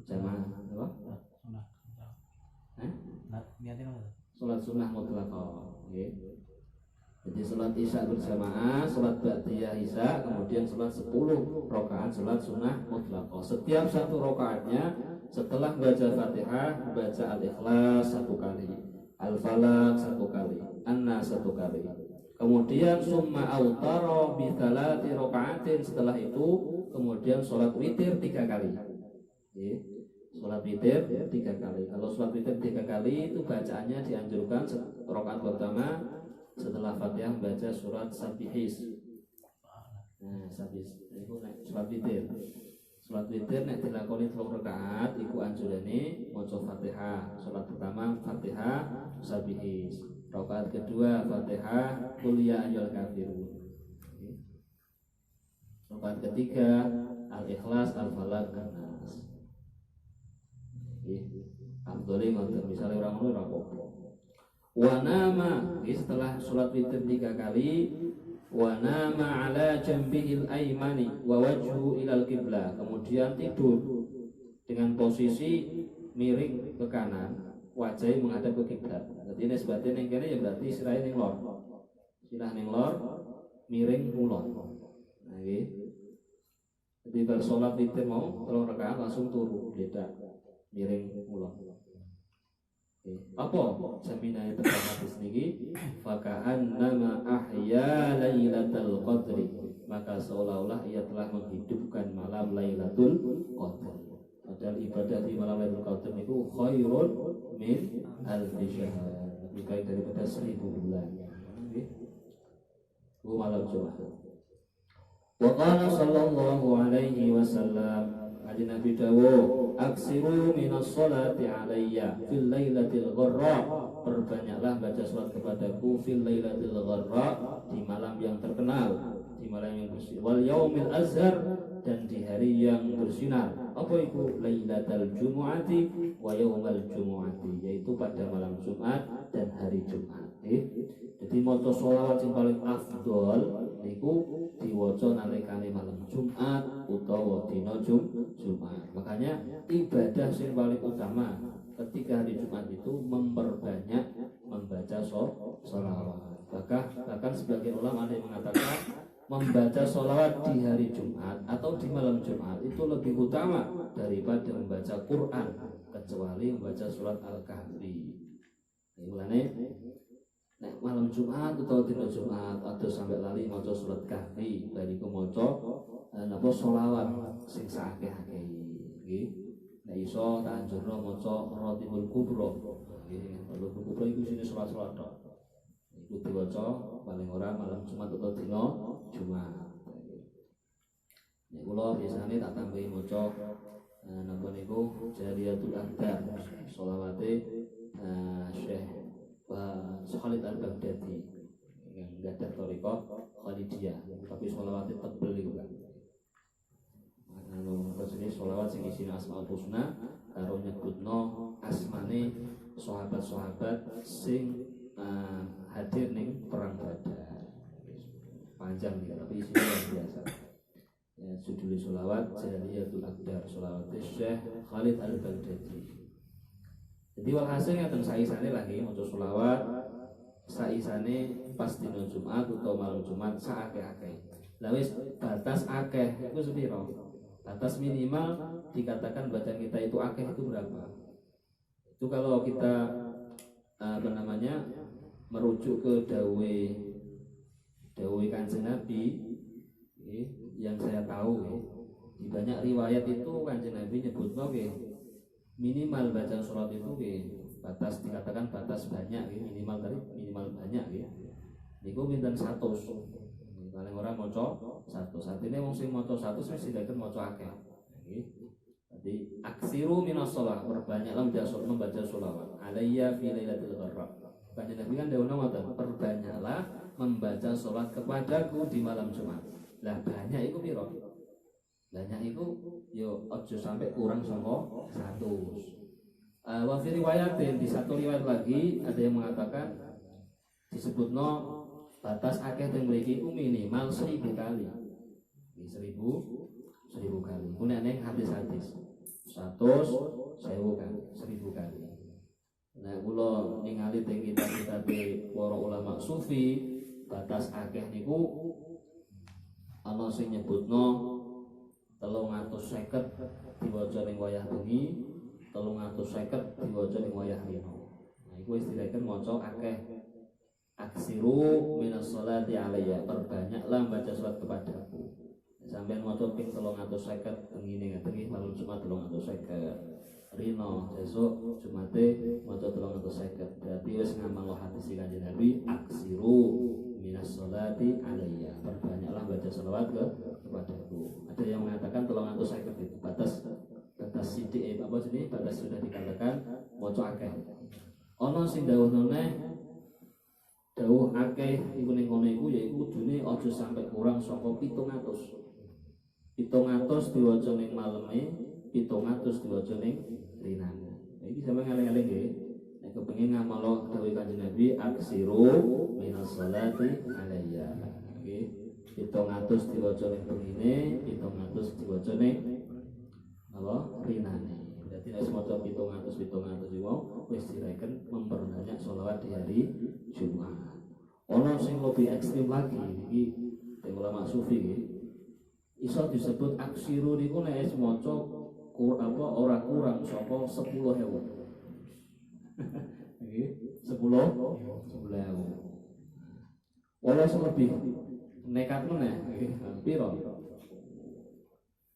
Jamaah apa? Sholat sunnah mutlaqah. Jadi sholat Isya berjamaah, sholat ba'diyah Isya, kemudian sholat 10 rakaat sholat sunnah mutlaqah. Setiap 1 rakaatnya setelah baca Fatihah, baca Al-Ikhlas 1 kali, Al-Falaq 1 kali, An-Nas 1 kali. Kemudian summa autara bi 3 rakaatin, setelah itu kemudian sholat witir 3 kali. Sholat witir 3 kali. Kalau sholat witir 3 kali itu bacaannya dianjurkan rakaat pertama setelah Fatihah baca surat Sabihis. Nah, Sabihis itu sholat witir. Sholat witir nek dilakoni 3 rakaat iku anjurane maca Fatihah. Sholat pertama Fatihah Sabihis. Rakaat kedua Fatihah Qul ya ayyuhal kafirun. Rakaat ketiga Al-Ikhlas, Al-Falaq, An-Nas. Abdullah ngoten misale orang ngono ora apa-apa. Wa nama, setelah sholat witir 3 kali, wa nama ala jambihil aymani wa wajhu ilal qiblah, kemudian tidur dengan posisi miring ke kanan, wajahnya menghadap ke kiblat. Jadi nisbatnya ning kene ya berarti sirahe ning lor. Sirah ning lor, miring kulon. Nah iki. Jadi bar salat witir mau 3 rakaat langsung turu, beda. Miring kulon. Apa jaminane tentang hadis niki? Fakaan nama ahya lailatul qadri, maka seolah-olah ia telah menghidupkan malam Lailatul Qadar. Padahal ibadah di malam Lailatul Qadar itu khairun min alfi syahr, lebih baik daripada 1000 bulan. Itu malam Jumat. Wa qala sallallahu alaihi wasallam, Kanjeng Nabi dawuh, aksiru minas sholati alayya fil lailatil gharra, perbanyaklah baca salat kepadaku fil lailatil gharra, di malam yang terkenal, di malam yang bersinar, wal yaumil azhar, dan di hari yang bersinar. Apa itu? Lailatul jumu'ati wa yaumal jumu'ati, yaitu pada malam Jumat dan hari Jumat. Jadi maca sholawat yang paling afdol niku diwaca nalikane malam Jumat utawa dina Jumat. Makanya ibadah yang paling utama ketika hari Jumat itu memperbanyak membaca sholawat. Bahkan sebagian ulama ada yang mengatakan membaca sholawat di hari Jumat atau di malam Jumat itu lebih utama daripada membaca Quran, kecuali membaca surat Al-Kahfi. Mulane nek malam Jumat atau dina Jumat atau sampai lali maca surat Kahfi, bariku maca napa sholawat sing sakeh-akeh nggih. Nek iso tak anjurno maca Ratibul Kubra. Nggih, Ratibul Kubra iku isine salat-salat tok. Iku diwaca paling ora malam Jumat atau dina Jumat. Nek kula biasane tak tambahi maca napa niku Jariyatul Akhdar, sholawate Syekh Khalid Al-Baghdadi yang gadah thariqah Khalidiyah, tapi sholawatnya tebel itu kan. Maksudnya sholawat sing isine Asmaul Husna karo nyebutno asmane sahabat-sahabat sing hadir ning perang Badar. Panjang ya, tapi isinya luar biasa. Ya, judul sholawat Jariyatul Akhdar, sholawat Syekh Khalid Al-Baghdadi. Jadi walhasil ngaten saisane lagi maca sholawat saisane pas dina Jumat utawa malam Jumat saakeh-akeh. Lah wis batas akeh iku sepiro? Batas minimal dikatakan bacaan kita itu akeh itu berapa? Itu kalau kita merujuk ke dawuh Kanjeng Nabi yang saya tahu di banyak riwayat itu Kanjeng Nabi nyebutno minimal baca surat itu batas dikatakan batas banyak minimal banyak niku pinten 100. Paling ora maca 100. Artine wong sing maca 100 wis didaken maca akeh. Jadi aksiru minas shalah, perbanyaklah membaca sholawat alayya fi lailatul gharra. Kanjeng Nabi kan dawuhna ngoten, perbanyaklah membaca salat kepadaku di malam Jumat. Lah banyak iku piro? Banyak itu yo ojo sampai kurang saka 100. Wa fi riwayatin, di satu riwayat lagi ada yang mengatakan disebutno batas akeh yang mriki ku minimal 1000 kali. 1000 kali. Ku nek ning hadis-hadis 100 1000 kali, 1000 kali. Nah kula ningali teng kitab-kitab para ulama sufi, batas akeh niku ana sing nyebutno 350 diwaca ning wayah bengi, 350 diwaca ning wayah lino. Nah iku wis direken maca akeh. Aksiru minas sholati alayya, perbanyaklah baca salat kepadaku. Sampeyan maca ping 350 bengine ngaten iki malam Jumat 350. Rino sesuk Jumate maca 350. Berarti wis ngamal hadis Kanjeng Nabi, aksiru minas sholati alayya, perbanyaklah baca sholawat kepadaku. Ada yang mengatakan 350 itu batas sidik batas sudah dikatakan maca akeh. Ana sing dawuhna dawuh akeh iku ning kono iku yaiku kudune aja sampai kurang saka 700. 700 diwaca ning maleme, 700 diwaca ning rinane. Iki sampe ngeling-eling nggih. Nek kepengin ngamal dawuh Kanjeng Nabi aksiru minas sholati alayya. Nggih. 700 diwaca ning bengine, 700 diwaca ning rinane. Berarti nek maca 700 iku wis direken memperbanyak sholawat di hari Jumat. Ono sing lebih ekstrim lagi iki ulama sufi iki. Iso disebut aksiru niku nek wis maca ora kurang saka 10.000. Nggih, 10.000. Wala lebih nekat meneh nggih. Piro?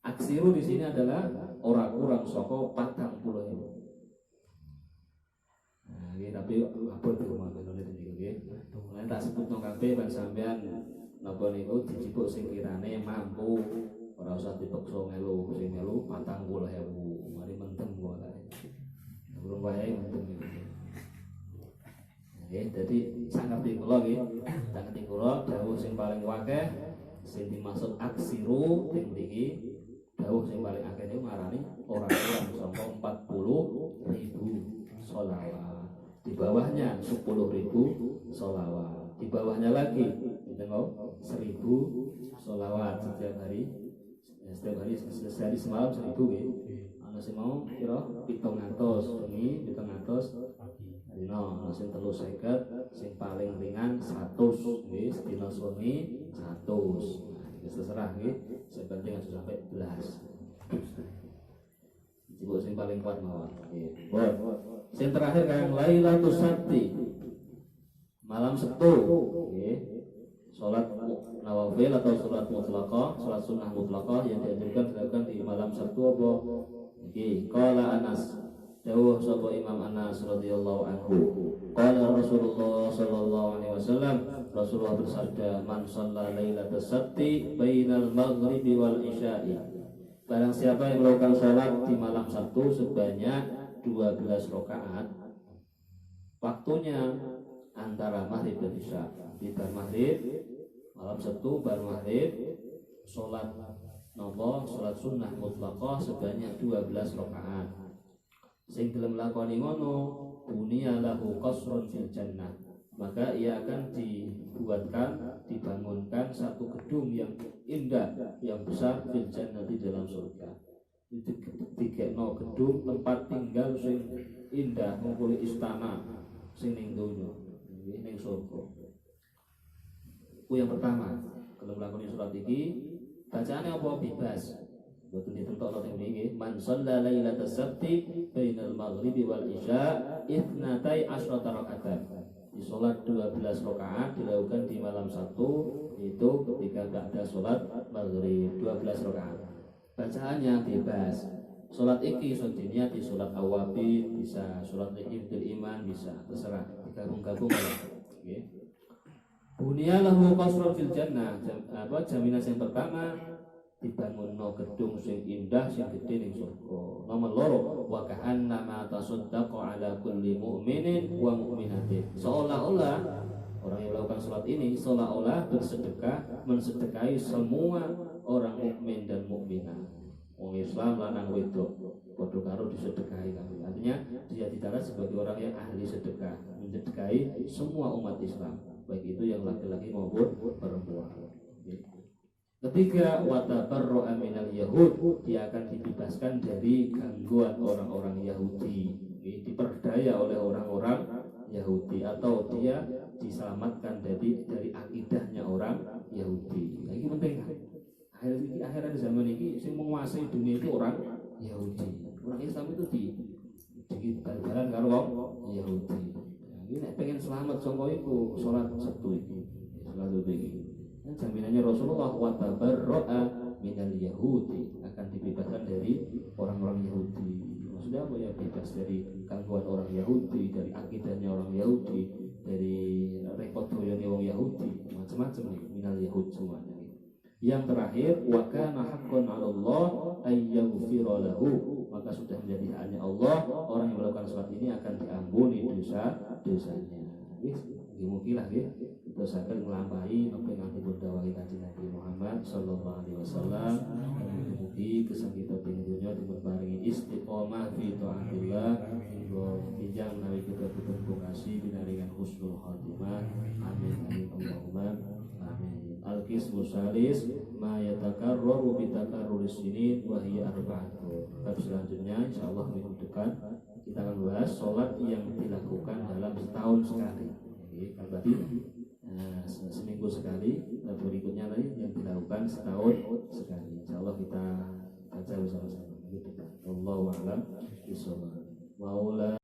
Aksiru di sini adalah ora kurang saka 40.000. Nah, tapi abot di rumah ngono niki nggih. Lan tak sebutno kabeh ban sampean napa niku dijipuk sing kirane mampu, ora usah dipaksa melu, sing melu 40.000. Mari mentem kok ta. Urung wae mentem niku. Nggih, dadi sak ngerti kula nggih. Sak ngerti kula dawuh sing paling akeh sing dimaksud aksiru teng mriki dawuh sing paling akeh niku ngarani orang-orang sangka 40.000 sholawat. Di bawahnya 10.000 sholawat. Di bawahnya lagi kita mau 1.000 sholawat setiap hari. Ya, setiap hari sehari semalam 1.000 gitu. Ana sing mau kira 700 ini 700 dino, ana sing 350 sing paling ringan 100 nggih, sedina soni 100. Ya terserah nggih, sing penting aja sampai belas. Ibu sing paling kuat mawon. Nggih. Sing terakhir kang Lailatul Sabti. Malam Sabtu, nggih. Salat nawafil atau salat mutlaqah, salat sunnah mutlaqah yang dianjurkan dilakukan di malam Sabtu apa? Nggih, qala Anas. Dawuh sapa Imam Anas radhiyallahu anhu. Qala Rasulullah sallallahu alaihi wasallam, Rasulullah bersabda, "Man shalla lailatul sabti bainal maghribi wal isya'i." Barang siapa yang melakukan salat di malam Sabtu sebanyak 12 rakaat, waktunya antara maghrib dan isya. Di bar maghrib malam Sabtu bar maghrib salat napa salat sunnah mutlaqah sebanyak 12 rakaat. Sing gelem lakoni ngono bunia lahu qasrun fil jannah, maka ia akan dibangunkan satu gedung yang indah, yang besar fil jannah di dalam surga. Itu dikekno gedung tempat tinggal sing indah, ngumpuli istana sing ning donya, ning surga. Ku yang pertama, kalau melakukan surat iki bacaane apa bebas. Betul ditentokno teng mriki, man shalla lailatul sabti bainal maghribi wal isya itsnatai asyrata rakaat. Di salat 12 rakaat dilakukan di malam Sabtu, itu ketika ba'da salat maghrib 12 rakaat. Bacaannya bebas. Salat iki iso diniati salat awabin, bisa salat hifdzul iman, bisa terserah, digabung-gabung nggih. Bunia lahu qasrun fil jannah. Jaminan yang pertama dibangun gedung sing indah sing gede ning surga. Nomor loro wa ka'anna ma tasaddaqa ala kulli mu'minin wa mu'minatin. Seolah-olah orang yang melakukan salat ini seolah-olah bersedekah mensedekahi semua orang mukmin dan mukminah. Wong Islam lanang wedok padha karo disedekahi kabeh. Artinya dia dicatat sebagai orang yang ahli sedekah, mensedekahi semua umat Islam, baik itu yang laki-laki maupun perempuan. Ketiga, watabarro'a minal Yahud, dia akan dibebaskan dari gangguan orang-orang Yahudi, diperdaya oleh orang-orang Yahudi, atau dia diselamatkan dari akidahnya orang Yahudi. Nah, ini penting. Akhir zaman ini yang menguasai dunia itu orang Yahudi. Orang Islam itu di bal-balan karo wong Yahudi. Nah, ini pengen selamat sangka iku salat Sabtu iki. Salat iki. Jaminannya Rasulullah wa tabarro'a minal Yahudi, akan dibebaskan dari orang-orang Yahudi. Maksudnya apa ya? Bebas dari gangguan orang Yahudi, dari akidahnya orang Yahudi, dari repot doyone orang Yahudi, macam-macam nih minal Yahud semuanya. Yang terakhir, wa kana haqqan 'ala Allah ay yaghfira lahu, maka sudah menjadi haknya Allah orang yang melakukan salat ini akan diampuni dosa-dosanya. Mugilah nggih kita saged nglampahi apa ingkang dipun dawuhi Kanjeng Nabi Muhammad sallallahu alaihi wasallam. Mugi kesangita ing dunya dipun paringi istiqomah fi taatillah, hingga pinjang menawi kita bervokasi binaringan husnul khotimah. Amin amin Allahumma amin. Al-qismu salis ma yatakarraru bi takarruris sinin wa hiya arba'atu. Bab selanjutnya insyaallah minggu depan kita akan bahas salat yang dilakukan dalam setahun sekali. Kan berarti seminggu sekali, berikutnya lagi yang dilakukan setahun sekali. Insyaallah kita baca bersama-sama. Allahu a'lam bishawab. Maula